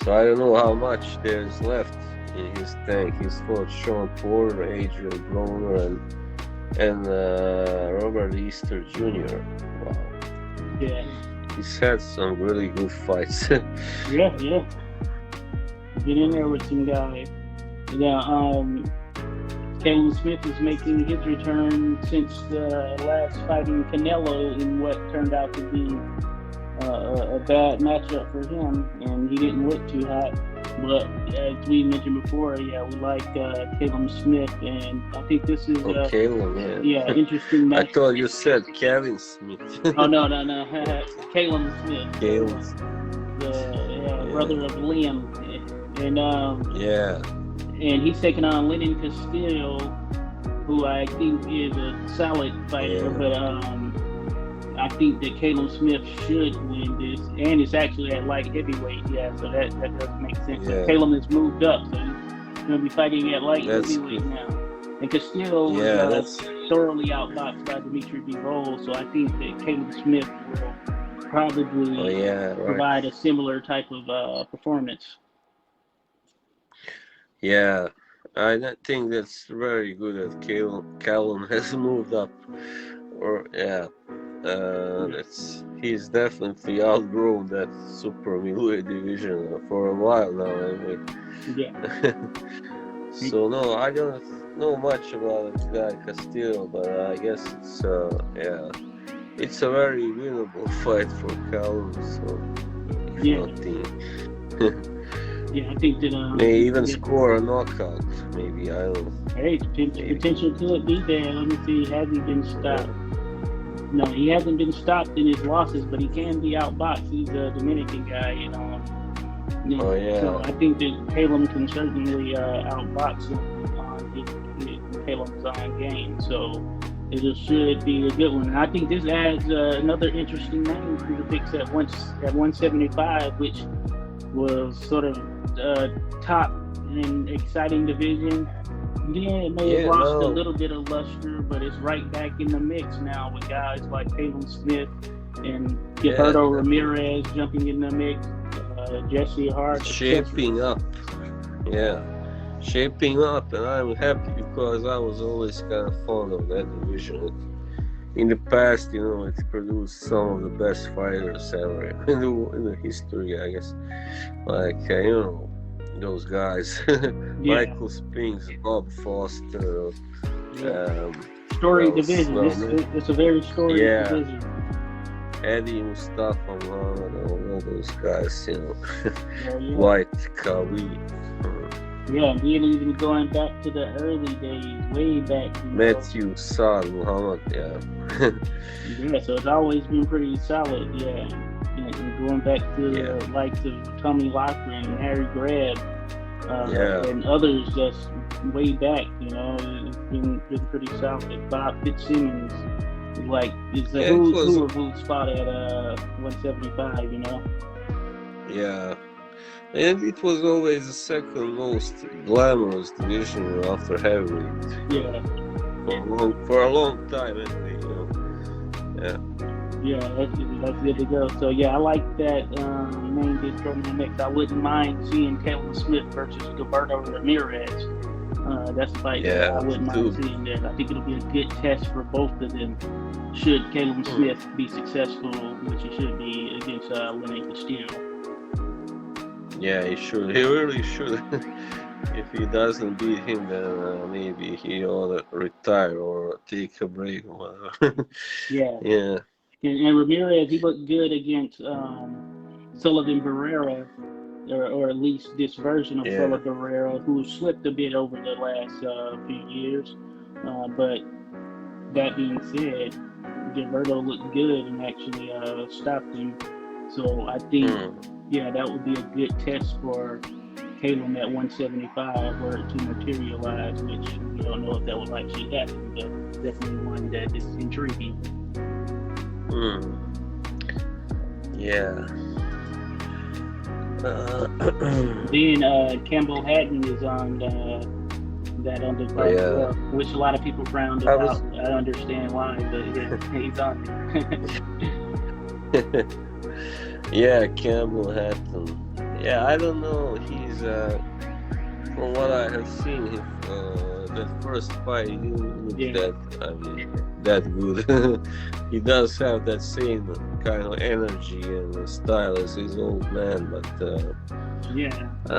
So I don't know how much there's left in his tank. He's fought Sean Porter, Adrian Broner, and Robert Easter Jr. Wow. Yeah. He's had some really good fights. Yeah. Get in there with some guys. Yeah, Caleb Smith is making his return since last fighting Canelo in what turned out to be a bad matchup for him, and he didn't look too hot. But as we mentioned before, we like Caleb Smith, and I think this is Caleb, interesting match. I thought you said Kevin Smith. Oh no, Caleb Smith. Caleb, the brother of Liam, and and he's taking on Lennon Castillo, who I think is a solid fighter, but I think that Caleb Smith should win this, and it's actually at light heavyweight, so that does make sense. So Caleb has moved up, so he's going to be fighting at light heavyweight now. And Castillo was thoroughly outboxed by Dimitri Bivol, so I think that Caleb Smith will probably provide a similar type of performance. Yeah, I think that's very good that Callum has moved up. He's definitely outgrown that super middleweight division for a while now. Anyway. Yeah. So no, I don't know much about this guy Castillo, but I guess it's a very winnable fight for Callum. So I think that may even score a knockout. Maybe, I don't know. Hey, potential could be there. Let me see. Has he been stopped? No, he hasn't been stopped in his losses, but he can be outboxed. He's a Dominican guy, So I think that Caleb can certainly outbox him on Caleb's own game. So it should be a good one. And I think this adds another interesting name for the picks at 175, which was sort of top and exciting division. Then it may have lost a little bit of luster, but it's right back in the mix now with guys like Caleb Smith and Gilberto Ramirez jumping in the mix, Jesse Hart. Shaping up, and I'm happy because I was always kind of fond of that division. In the past, it produced some of the best fighters ever in the history, I guess. Like, those guys, Michael Spinks, Bob Foster. Storied division. It's a very storied division. Eddie Mustafa Muhammad, all those guys, White Kali. Yeah, and then even going back to the early days, way back, Matthew, Son, Muhammad, yeah. Yeah, so it's always been pretty solid. Yeah, and going back to Yeah. the likes of Tommy Loughran, Harry Greb, Yeah. and others just way back. It's been pretty solid. Bob Fitzsimmons, like it's a Yeah, it was. who spot at 175. Yeah. And it was always the second most glamorous division after heavyweight. Yeah. For a long time, anyway. Yeah. Yeah, that's good to go. So yeah, I like that name being thrown in the mix. I wouldn't mind seeing Caleb Smith versus Gilberto Ramirez. That's a fight that I wouldn't mind seeing that. I think it'll be a good test for both of them. Should Caleb Smith be successful, which he should be against Lenny Castillo. Yeah, he should. He really should. If he doesn't beat him, then maybe he ought to retire or take a break or whatever. Yeah. Yeah. And Ramirez, he looked good against Sullivan Barrera, or at least this version of Sullivan Barrera, who slipped a bit over the last few years. But that being said, Gilberto looked good and actually stopped him. So I think, that would be a good test for Caleb at 175 were it to materialize, which we don't know if that will actually happen, but definitely one that is intriguing. Yeah. Then Campbell Hatton is on that undercard, which a lot of people frowned about. I understand why, but he's on there. Yeah, Campbell Hatton. Yeah, I don't know. He's from what I have seen, that first fight, he didn't look that good. He does have that same kind of energy and style as his old man, but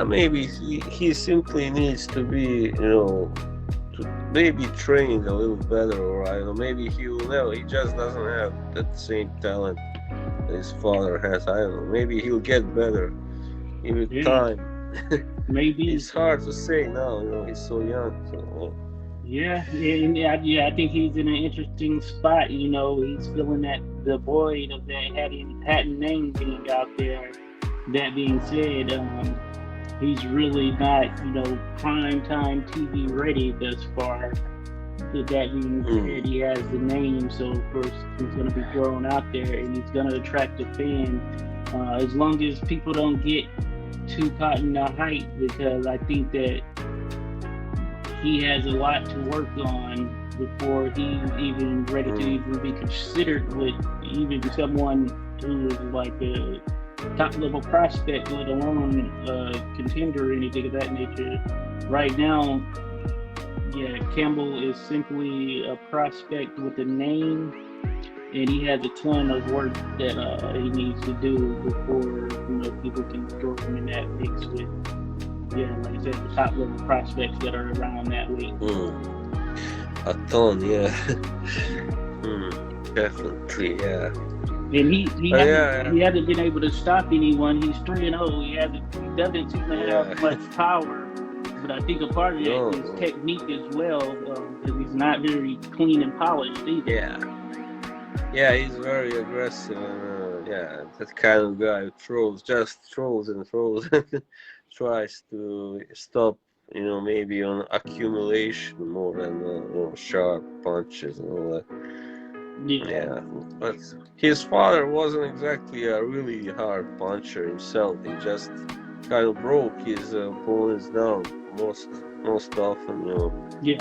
maybe he simply needs to be, maybe trained a little better, or I don't know. Maybe he will never. He just doesn't have that same talent that his father has. I don't know. Maybe he'll get better with time. Maybe it's hard to say now. He's so young. So. Yeah, I think he's in an interesting spot. He's filling the void of that Hatton name being out there. That being said, he's really not, prime time TV ready thus far. But that being said, he has the name, so of course he's going to be thrown out there, and he's going to attract a fan. As long as people don't get too caught in the hype, because I think that he has a lot to work on before he's even ready to even be considered with even someone who is like a top level prospect, let alone a contender or anything of that nature. Right now, Campbell is simply a prospect with a name, and he has a ton of work that he needs to do before people can throw him in that mix with. Like I said, the top level prospects that are around that weight. A ton, definitely, And he hasn't been able to stop anyone. He's 3-0. He doesn't seem to have much power. But I think a part of that is technique as well, because he's not very clean and polished either. Yeah, he's very aggressive. That kind of guy who throws and throws. Tries to stop, maybe on accumulation more than sharp punches and all that. Yeah, but his father wasn't exactly a really hard puncher himself. He just kind of broke his opponents down most often,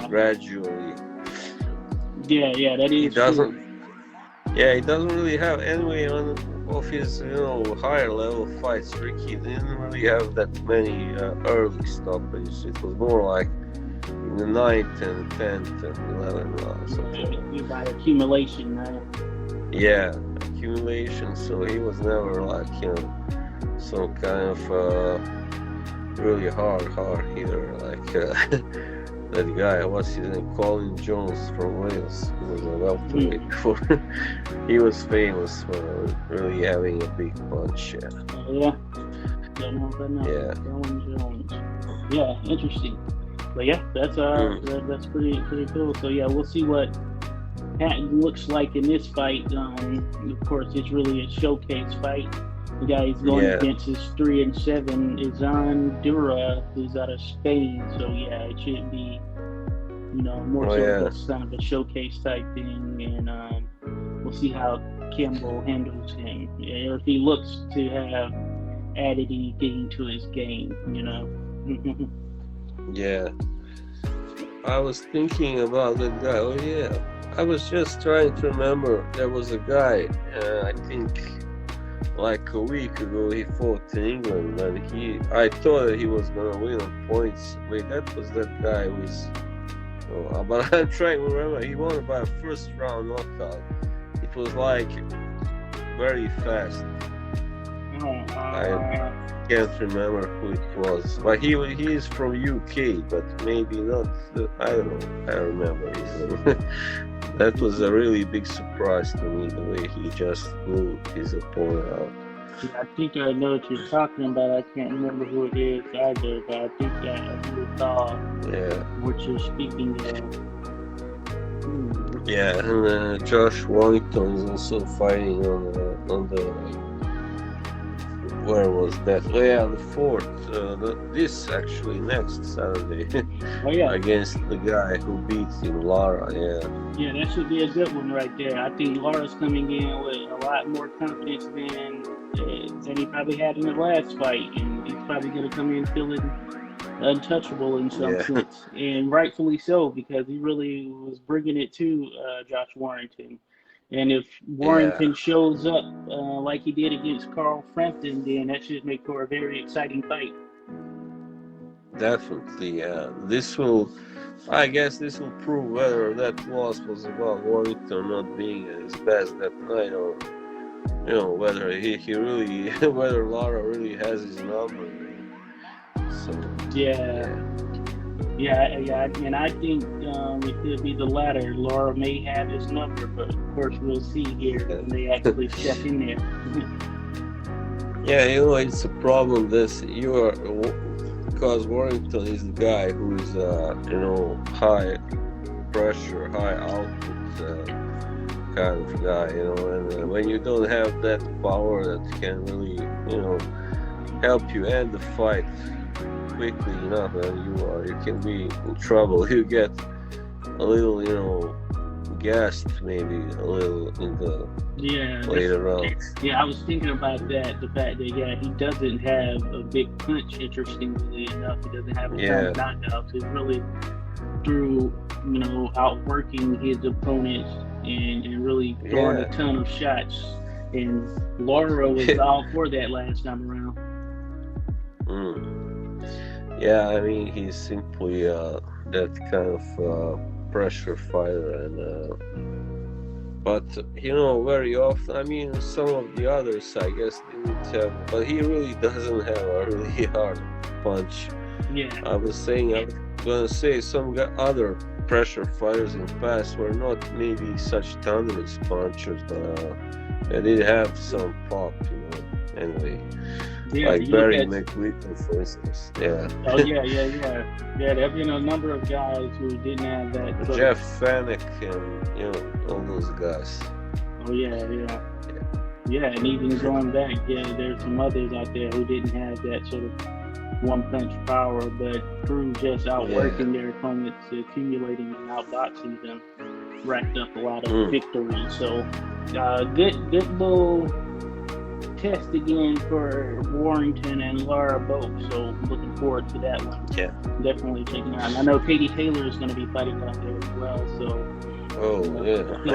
gradually. Yeah, that is he doesn't. true. Yeah, he doesn't really have anyway of his higher level fights. Ricky didn't really have that many early stoppages. It was more like in the 9th and 10th and 11th rounds. By accumulation, man. Yeah, accumulation. So he was never like some kind of really hard hitter like that guy. What's his name? Colin Jones from Wales. He was a welterweight before. He was famous for really having a big punch. Yeah. Colin Jones. Yeah, interesting. But yeah, Mm. that's pretty cool. So yeah, we'll see what Patton looks like in this fight. Of course, it's really a showcase fight. The guy he's going Yeah. against is 3-7. Izan Dura, who's out of Spain. So yeah, it should be more Oh so of yeah. a kind of a showcase type thing, and we'll see how Campbell handles him, or if he looks to have added anything to his game. Yeah. I was thinking about that guy. Oh yeah. I was just trying to remember. There was a guy. I think like a week ago he fought in England, and I thought that he was gonna win on points. Wait, that was that guy with. Oh, but I'm trying to remember. He won by a first round knockout. It was like very fast. I can't remember who it was, but he is from UK, but maybe not. I don't know. I remember his name. That was a really big surprise to me, the way he just blew his opponent out. I think I know what you're talking about. I can't remember who it is either, but I think I do recall Yeah, what you're speaking of. yeah, and Josh Warrington is also fighting on the where was that? Oh yeah, the fourth. This actually next Saturday Oh yeah, against the guy who beat him, Lara. Yeah, yeah, that should be a good one right there. I think Laura's coming in with a lot more confidence than he probably had in the last fight, and he's probably going to come in feeling untouchable in some yeah, sense, and rightfully so because he really was bringing it to Josh Warrington. And if yeah. Warrington shows up like he did against Carl Frampton, then that should make for a very exciting fight. Definitely. Yeah. This will. I guess this will prove whether that loss was about Warrington not being at his best that night, or whether he really whether Lara really has his number. So Yeah, yeah, yeah, and I think it could be the latter. Laura may have his number, but of course we'll see here when they actually step in there. yeah. It's a problem. This you are because Warrington is the guy who is high pressure, high output kind of guy. And when you don't have that power that can really help you end the fight quickly enough, and you can be in trouble. You get a little gassed, maybe a little in the Yeah, later rounds. yeah. I was thinking about that. The fact that he doesn't have a big punch. Interestingly enough, he doesn't have a ton Yeah, of knockouts. It's really through outworking his opponents and really throwing a yeah. ton of shots. And Laura was all for that last time around. Yeah, I mean he's simply that kind of pressure fighter, and but very often, I mean some of the others I guess didn't have, but he really doesn't have a really hard punch. Yeah, I was gonna say some other pressure fighters in the past were not maybe such thunderous punchers, but they did have some pop, anyway. yeah. Like You look Barry at McWhitten, for instance. Yeah. oh yeah. There have been a number of guys who didn't have that. Jeff Fennick and all those guys. Oh yeah. And even going back, there's some others out there who didn't have that sort of one punch power, but through just outworking their opponents, accumulating and outboxing them, racked up a lot of victories. So good little test again for Warrington and Lara both. So looking forward to that one. Yeah. Definitely checking out. And I know Katie Taylor is going to be fighting out there as well. So yeah. I feel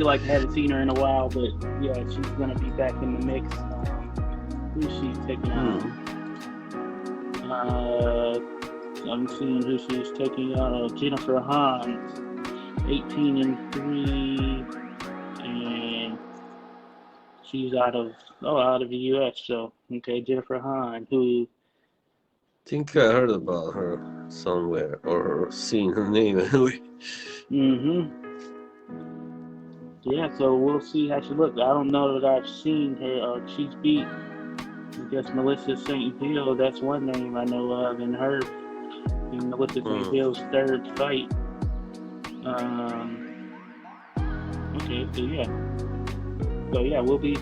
like I haven't seen her in a while, but yeah, she's going to be back in the mix. Who's she taking on? I'm seeing who she's taking on. Jennifer Hahn, 18-3, and she's out of the U.S. So okay, Jennifer Hahn, who I think I heard about her somewhere or seen her name anyway. Yeah, so we'll see how she looks. I don't know that I've seen her. She's beat, I guess, Melissa St. Ville. That's one name I know of, and her And what's his name? Bill's third fight. Okay, so yeah, it'll be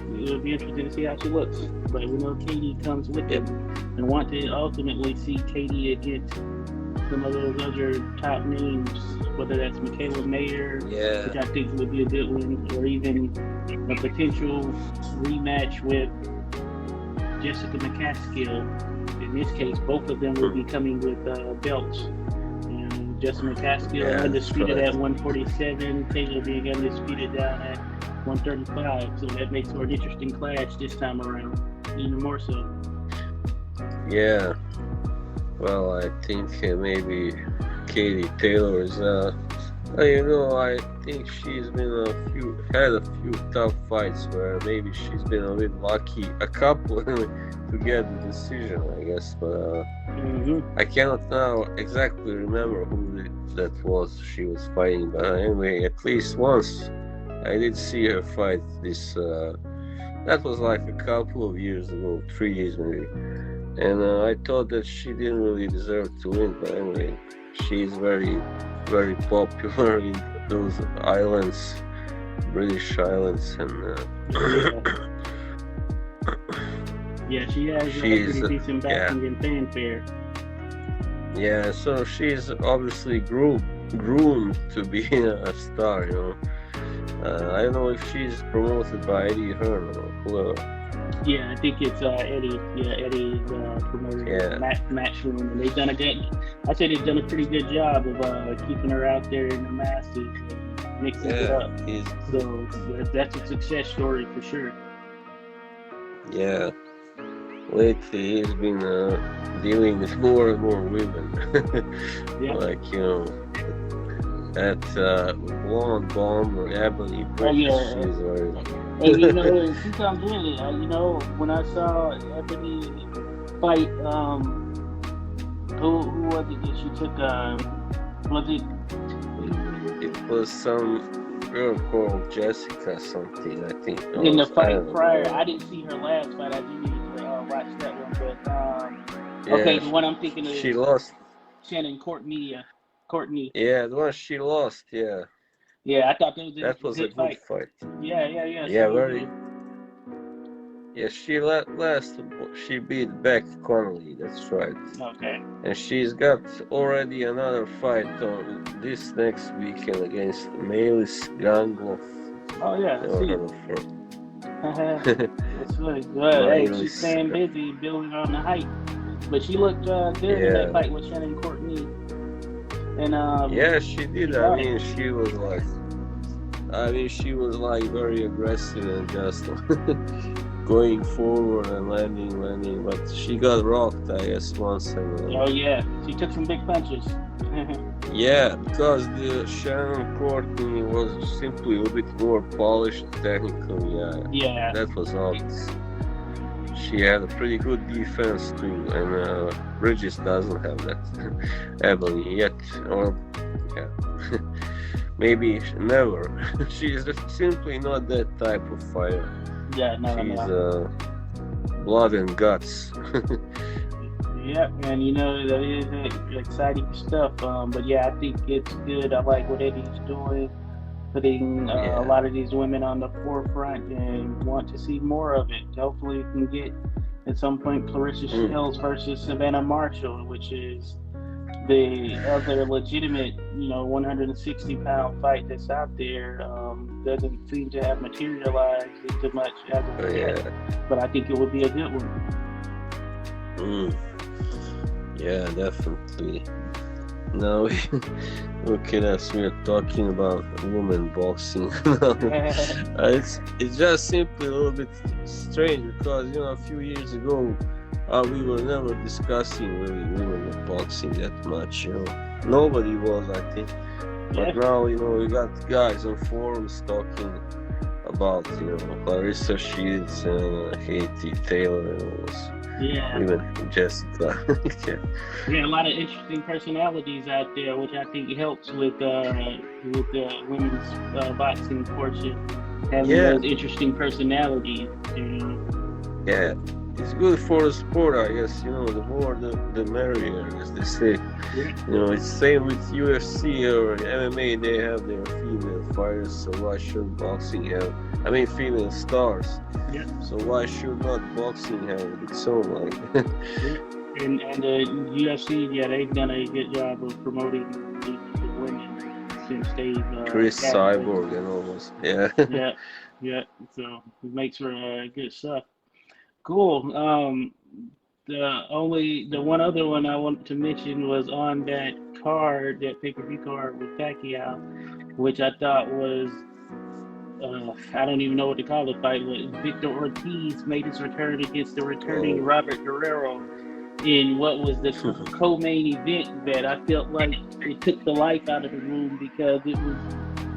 interesting to see how she looks. But we know Katie comes with it, and want to ultimately see Katie against some of those other top names, whether that's Michaela Mayer, which I think would be a good one, or even a potential rematch with Jessica McCaskill. In this case, both of them will be coming with belts. And Jessica McCaskill undisputed at 147, Taylor being undisputed down at 135. So that makes for an interesting clash this time around, even more so. Yeah. Well, I think maybe Katie Taylor is, I think she's been had a few tough fights where maybe she's been a bit lucky, a couple to get the decision, I guess. But I cannot now exactly remember who that was she was fighting. But anyway, at least once I did see her fight this. That was like a couple of years ago, 3 years maybe. And I thought that she didn't really deserve to win, but anyway, she's very, very popular in those islands, British islands, and she has pretty decent backing and fanfare. Yeah, so she's obviously groomed to be a star, you know. I don't know if she's promoted by Eddie Hearn or whoever. Yeah, I think it's Eddie. Yeah, Eddie's promoter, Matchroom, and they've done they've done a pretty good job of keeping her out there in the masses and mixing it up. So that's a success story for sure. Yeah, lately he's been dealing with more and more women, like that blonde bomb or Ebony Bridges. And she comes in it. When I saw Ebony fight, who was it that she took? Was it? It was some girl called Jessica something, I think. In the fight prior, I didn't see her last fight. I didn't need to watch that one, but okay, the one I'm thinking of. She lost. Shannon Courtney. Yeah, the one she lost. Yeah. Yeah, I thought that was a good fight. Yeah. Yeah, very. Yeah, she beat Beck Connolly. That's right. Okay. And she's got already another fight on this next weekend against Melis Gangloff. Oh yeah, Never heard of her. That's really good. Hey, she's staying busy building on the hype, but she looked good in that fight with Shannon Courtney. And she did. She was like very aggressive and just going forward and landing, but she got rocked, I guess, once. And, she took some big punches. Yeah, because the Shannon Courtney was simply a bit more polished technically. Yeah, that was obvious. She had a pretty good defense too, and Bridges doesn't have that. Ebony yet, or maybe never. She's simply not that type of fighter. Yeah, no. She's blood and guts. Yeah, and that is exciting stuff. But I think it's good. I like what Eddie's doing, putting a lot of these women on the forefront, and want to see more of it. Hopefully, we can get at some point Clarissa Shields versus Savannah Marshall, which is the other legitimate, 160-pound fight that's out there. Doesn't seem to have materialized into much as of yet, but I think it would be a good one. Yeah, definitely. Now, as we are talking about women boxing, it's just simply a little bit strange because a few years ago we were never discussing really women boxing that much. Nobody was, I think. But now we got guys on forums talking about Clarissa Shields and Katie Taylor and all this. Yeah. Even Jessica. A lot of interesting personalities out there, which I think helps with the women's boxing portion. Having those interesting personalities. Yeah. it's good for the sport, I guess. You know, the more the merrier, as they say. Yeah. You know, it's same with UFC or MMA. They have their female fighters, so why should boxing have? I mean, female stars. Yeah. So why should not boxing have its own? Like, Yeah. And the UFC, yeah, they've done a good job of promoting the women since they've Chris had Cyborg and almost, yeah. yeah, yeah. So it makes for good stuff. Cool. The one other one I wanted to mention was on that card, that pay-per-view card with Pacquiao, which I thought was I don't even know what to call the fight, but Victor Ortiz made his return against the returning Robert Guerrero in what was the co-main event that I felt like it took the life out of the room because it was,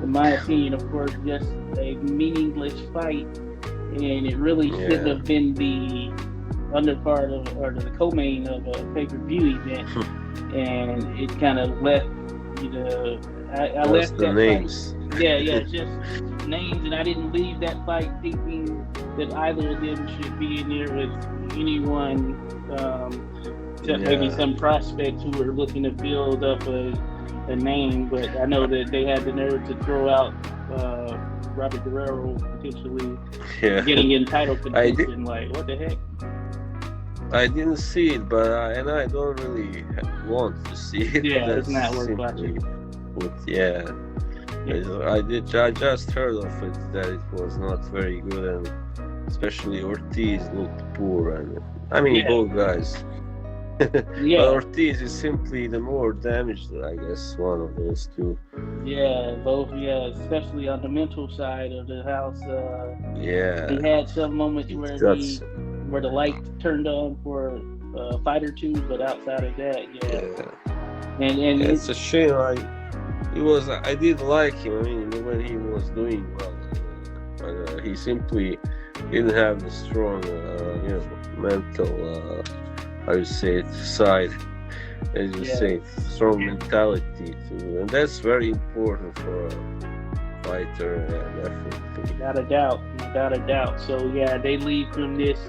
in my opinion, of course, just a meaningless fight, and it really should have been the undercard of, or the co-main of a pay-per-view event, and it kind of left, you know, I left the that names. fight. Yeah, just names, and I didn't leave that fight thinking that either of them should be in there with anyone, except maybe some prospects who were looking to build up a name. But I know that they had the nerve to throw out Robert Guerrero potentially getting in title contention. Like, what the heck? I didn't see it, but and I don't really want to see it. Yeah, it's not worth watching. I just heard of it that it was not very good, and especially Ortiz looked poor, and I mean both guys. But Ortiz is simply the more damaged, I guess, one of those two. Yeah, both. Yeah, especially on the mental side of the house. He had some moments where the light turned on for a fight or two, but outside of that, and it's a shame. I did like him. I mean, when he was doing well, but he simply didn't have the strong, mental, how you say it, side, as you say, strong mentality too, and that's very important for a fighter, and definitely. Without a doubt. So they leave from this,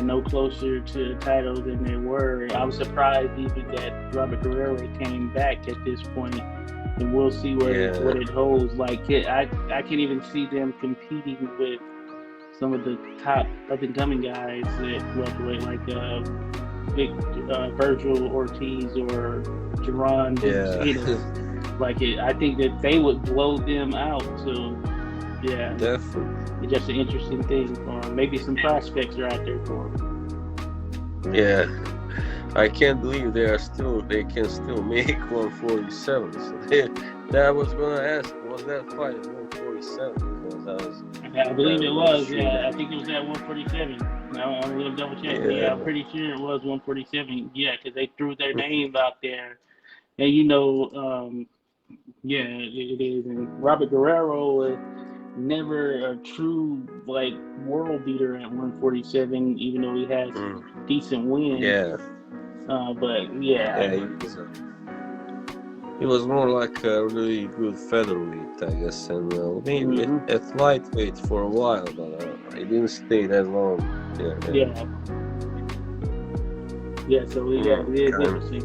no closer to the title than they were. I was surprised even that Robert Guerrero came back at this point, and we'll see what it holds. Like, I can't even see them competing with some of the top up-and-coming guys at welterweight, like Virgil Ortiz or Jerron. I think that they would blow them out. So, definitely. It's just an interesting thing. Maybe some prospects are out there for them. Yeah, I can't believe they can still make 147. So I was gonna ask, was that fight at 147? Because I believe it was. I think it was at 147. I'm gonna double check. I'm pretty sure it was 147. Yeah, because they threw their name out there, and it is. And Robert Guerrero was never a true world beater at 147, even though he has decent wins. He was more like a really good featherweight, I guess, and maybe at lightweight for a while, but he didn't stay that long. So it is interesting.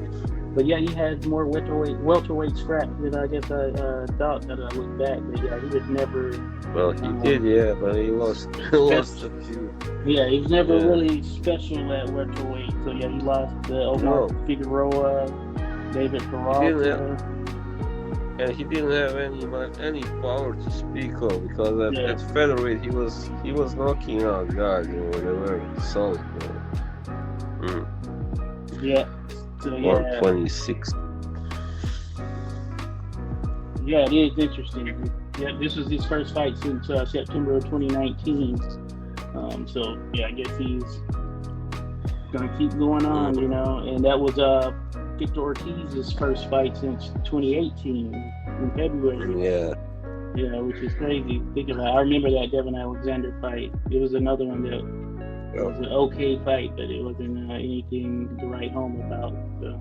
But he had more welterweight scraps than I guess I thought that I looked back. But he was never. Well, he did, but he lost a few. Yeah, he was never really special at welterweight. So he lost Omar Figueroa, David Peralta. And he didn't have any power to speak of, because at featherweight he was knocking out guys, they were solid. So 126. It is interesting. This was his first fight since September of 2019. I guess he's gonna keep going on, and that was Victor Ortiz's first fight since 2018 in February. Which is crazy. Think about it. I remember that Devin Alexander fight. It was another one that was an okay fight, but it wasn't anything to write home about. So.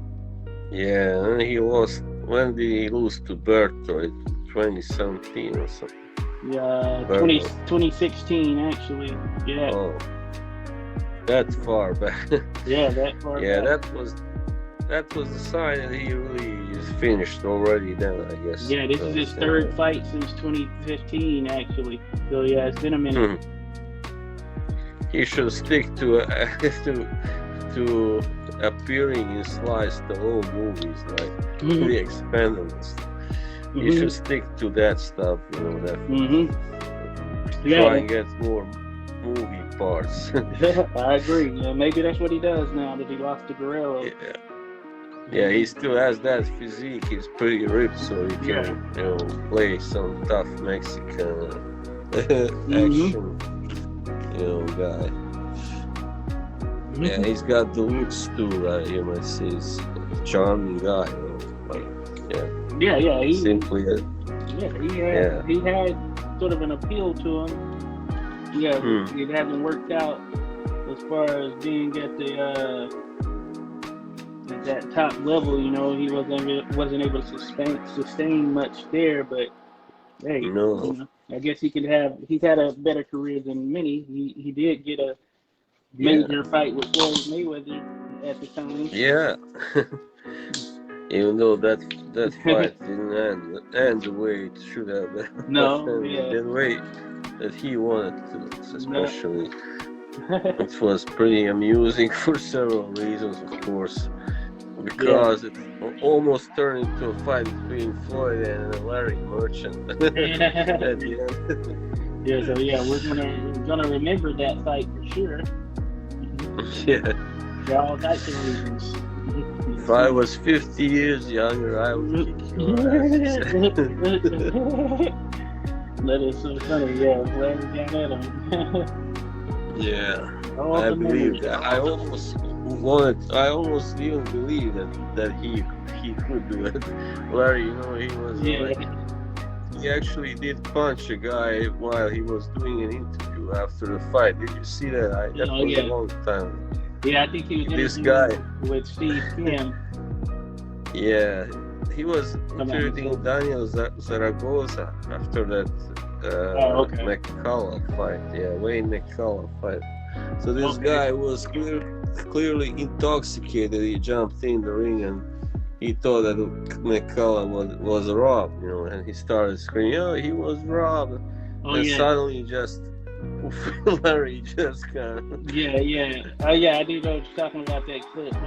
Yeah, and he lost. When did he lose to Berto? 2017 or something. 2016 actually. Yeah. Oh. that far back. Yeah, that far Yeah, back. that was the sign that he really is finished already. Then I guess. Yeah, this is his third fight since 2015, actually. So yeah, it's been a minute. He should stick to to appearing in Sly Stallone movies, like The Expendables. He should stick to that stuff, you know. That try and get more movie parts. I agree. Yeah, maybe that's what he does now that he lost to Guerrero. Yeah, he still has that physique. He's pretty ripped, so he can, you know, play some tough Mexican action, you know, guy. Yeah, he's got the looks too, right? You might say he's a charming guy, you know. Like, yeah. He simply, he had sort of an appeal to him. Yeah, it hasn't worked out as far as being at the at that top level. You know, he wasn't able to sustain much there. But hey, you know, I guess he's had a better career than many. He did get a major fight with Floyd Mayweather at the time. Yeah. Even though that fight didn't end the way it should have been. No, the way that he wanted to, especially. It was pretty amusing for several reasons, of course. Because it almost turned into a fight between Floyd and Larry Merchant at the end. Yeah, so we're gonna remember that fight for sure. Yeah. For all types of reasons. If I was 50 years younger, I would kick your ass. That is so funny. Yeah, Larry got at him. Yeah, I believe that. I almost even believe that he could do it. Larry, you know, he was he actually did punch a guy while he was doing an interview after the fight. Did you see that? That was a long time. Yeah, I think he was this guy with Steve Kim. Yeah, he was interviewing Daniel Zaragoza after that McCullough fight. Yeah, Wayne McCullough fight. So this guy was clearly intoxicated. He jumped in the ring and he thought that McCullough was robbed, you know, and he started screaming, "Oh, he was robbed!" Suddenly, just Larry just kind of. I do know what you're talking about, that clip. I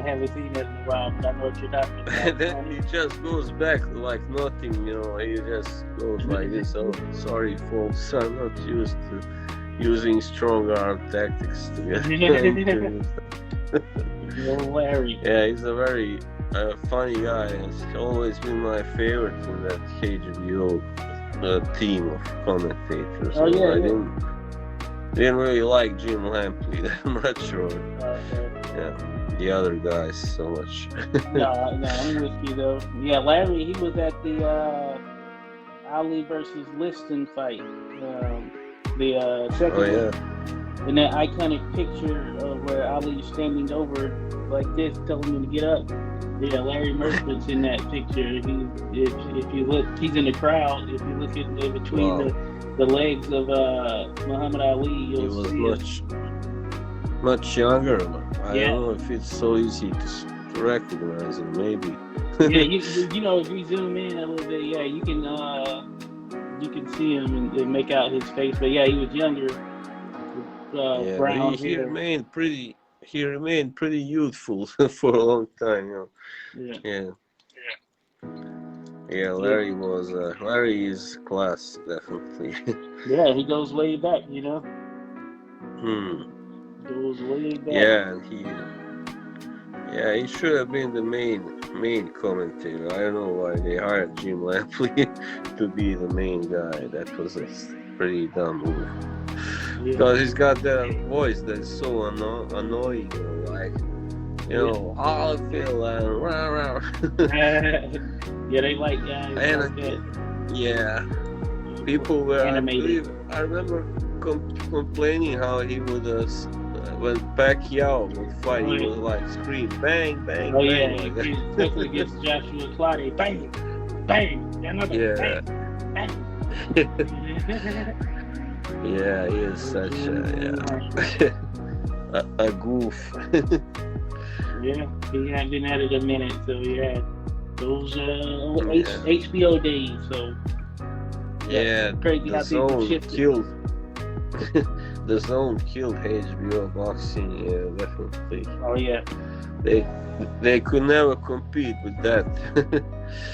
haven't seen that in a while, but I know what you're talking about. And then he just goes back like nothing, you know. He just goes like this. "Oh, sorry, folks, I'm not used to using strong arm tactics to get." Larry. Yeah, he's a very funny guy. He's always been my favorite in that KGBO team of commentators. I didn't really like Jim Lampley that much, or the other guys so much. no, I'm with you though. Yeah, Larry, he was at the Ali versus Liston fight. The second one. And that iconic picture of where Ali is standing over like this, telling him to get up. Yeah, Larry Merchant's in that picture. If you look, he's in the crowd. If you look in between the legs of Muhammad Ali, you'll see much younger. I don't know if it's so easy to recognize him. Maybe. You know, if you zoom in a little bit, you can see him and make out his face. But he was younger. Brown he remained pretty youthful for a long time, you know. Larry is class, definitely. Yeah, he goes way back, you know. Goes way back. Yeah, and he should have been the main commentator. I don't know why they hired Jim Lampley to be the main guy. That was a pretty dumb move. Because he's got that voice that's so annoying, you know, like, you know, all feel and rah rah. They like guys like that. Yeah, people were animated. I remember complaining how he would when Pacquiao would fight, he would like scream bang bang bang. Like especially against Joshua Clottey, bang bang, another bang bang. Yeah, he is such a a goof. Yeah, he hadn't been at it a minute, so yeah, those Yeah. HBO days. So Yeah, crazy the how things have zone shifted. killed. The zone killed HBO boxing. Yeah, definitely. Oh yeah. They could never compete with that.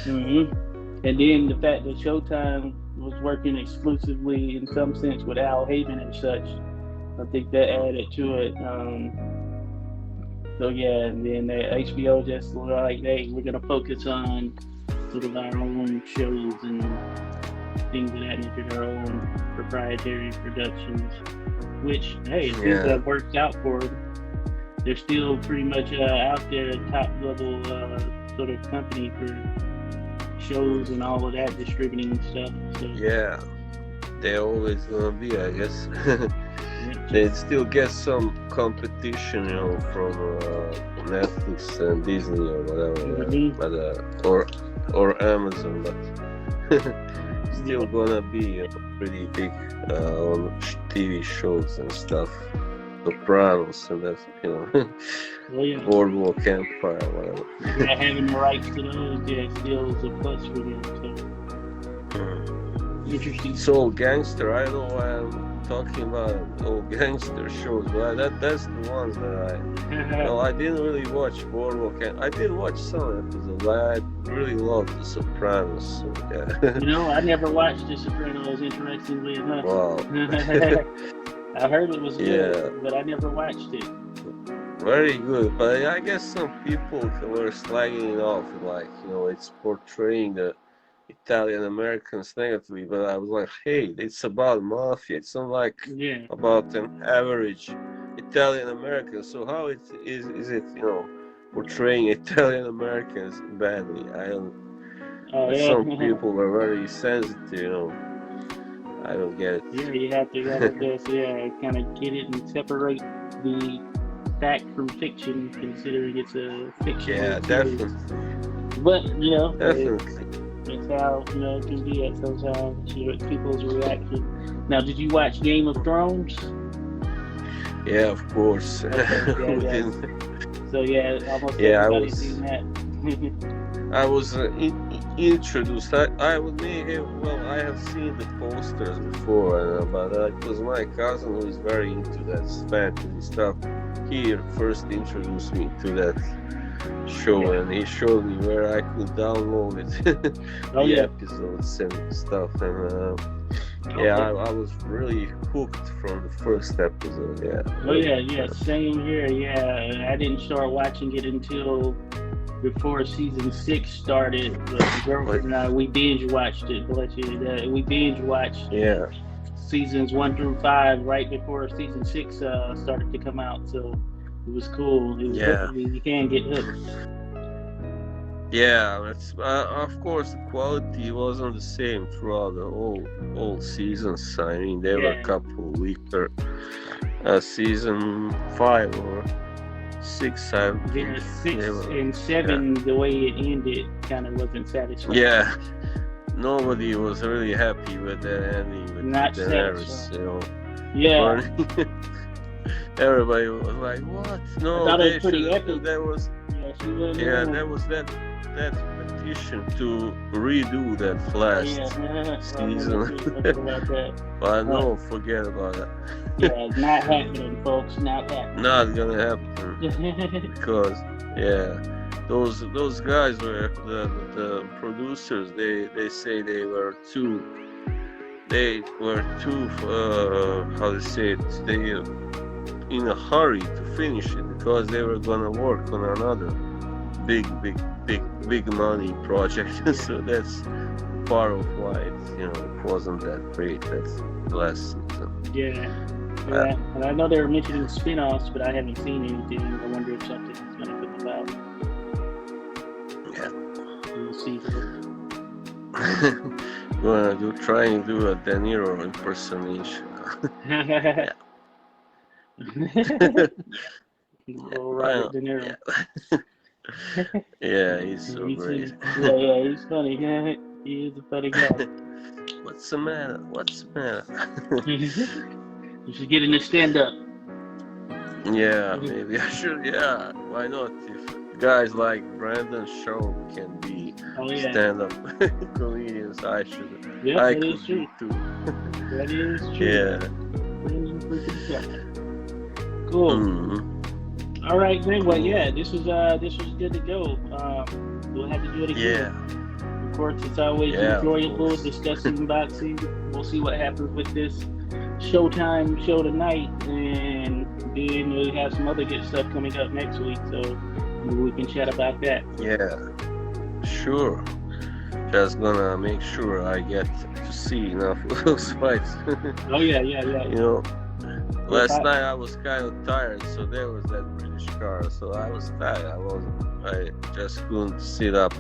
And then the fact that Showtime was working exclusively, in some sense, with Al Heyman and such, I think that added to it. So yeah, and then HBO just like, hey, we're gonna focus on sort of our own shows and things of that nature, our own proprietary productions. Which, hey, it seems to have worked out for them. They're still pretty much out there, top level sort of company for shows and all of that, distributing stuff. So. Yeah, they're always gonna be, I guess. They still get some competition, from Netflix and Disney or whatever, or Amazon, but still gonna be pretty big on TV shows and stuff. Sopranos and that, Boardwalk Empire, whatever. Having the rights to those, still is a plus for them. So interesting. So gangster, I know I'm talking about old gangster shows, but that's the ones that I didn't really watch Boardwalk. I did watch some episodes, but I really loved The Sopranos. So, yeah. I never watched The Sopranos, interestingly enough. Wow. I heard it was good, but I never watched it. Very good, but I guess some people were slagging it off, like, it's portraying the Italian Americans negatively, but I was like, hey, it's about mafia. It's not like about an average Italian American. So how is it, portraying Italian Americans badly? I don't. Some people were very sensitive, I don't get it. Yeah, you have to kind of get it and separate the fact from fiction, considering it's a fiction. Yeah, definitely. But definitely. It's how it can be at sometimes. People's reaction. Now, did you watch Game of Thrones? Yeah, of course. Okay, So almost everybody's seen that. I was introduced. I have seen the posters before, but it was my cousin who is very into that fantasy stuff. He first introduced me to that show, and he showed me where I could download it, the episodes and stuff, and I was really hooked from the first episode. Same here. I didn't start watching it until before season 6 started, but the girlfriend and I, we binge watched it. We binge watched seasons 1 through 5 right before season 6 started to come out, so it was cool. You can get hooked. Yeah, of course the quality wasn't the same throughout the whole seasons. I mean, there were a couple weaker. Season 5 or 6, I think. 6 and 7, the way it ended kind of wasn't satisfying. Yeah, nobody was really happy with that ending with Daenerys, Everybody was like, "What? No, I thought it was pretty epic. There was, there was that petition to redo that last season." But no, forget about it. It's not happening, folks. Not happening. Not gonna happen because those guys were the producers. They say they were too how to say it, they in a hurry to finish it because they were gonna work on another big money project. So that's part of why it wasn't that great that last season. And I know they were mentioning spin-offs, but I haven't seen anything. I wonder if something's gonna come about. We'll see. Trying to do a De Niro impersonation. Robert De Niro. He's so great. He's funny. He is a funny guy. What's the matter? You should get in the stand-up. Yeah, maybe I should. Yeah, why not? If guys like Brandon Shaw can be stand-up comedians, I should. Yep, I that could is true. be too. That is true. Yeah. Brandon freaking Shaw. Cool. Mm-hmm. All right, man. Well, yeah, this was good to go. We'll have to do it again. Yeah. Of course, it's always enjoyable discussing boxing. We'll see what happens with this Showtime show tonight, and then we'll have some other good stuff coming up next week, so we can chat about that. Yeah, sure. Just gonna make sure I get to see enough of those fights. Oh yeah. You know, last night I was kind of tired, so there was that British car, so I was tired. I just couldn't sit up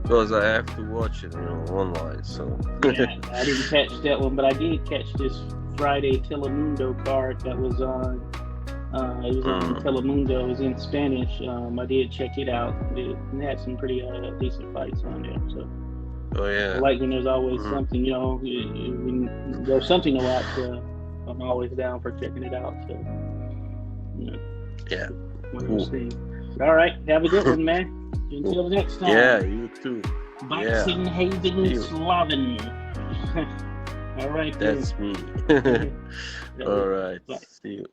because I have to watch it, online. So yeah, I didn't catch that one, but I did catch this Friday Telemundo card that was on. It was on Telemundo. It was in Spanish. I did check it out. It had some pretty decent fights on there. So. Oh yeah. I like when there's always something, when there's something to watch. I'm always down for checking it out. So, yeah. One of those things. All right, have a good one, man. Until next time. Yeah, you too. Boxing Haven Slaven. All right, that's me. All right. Bye. See you.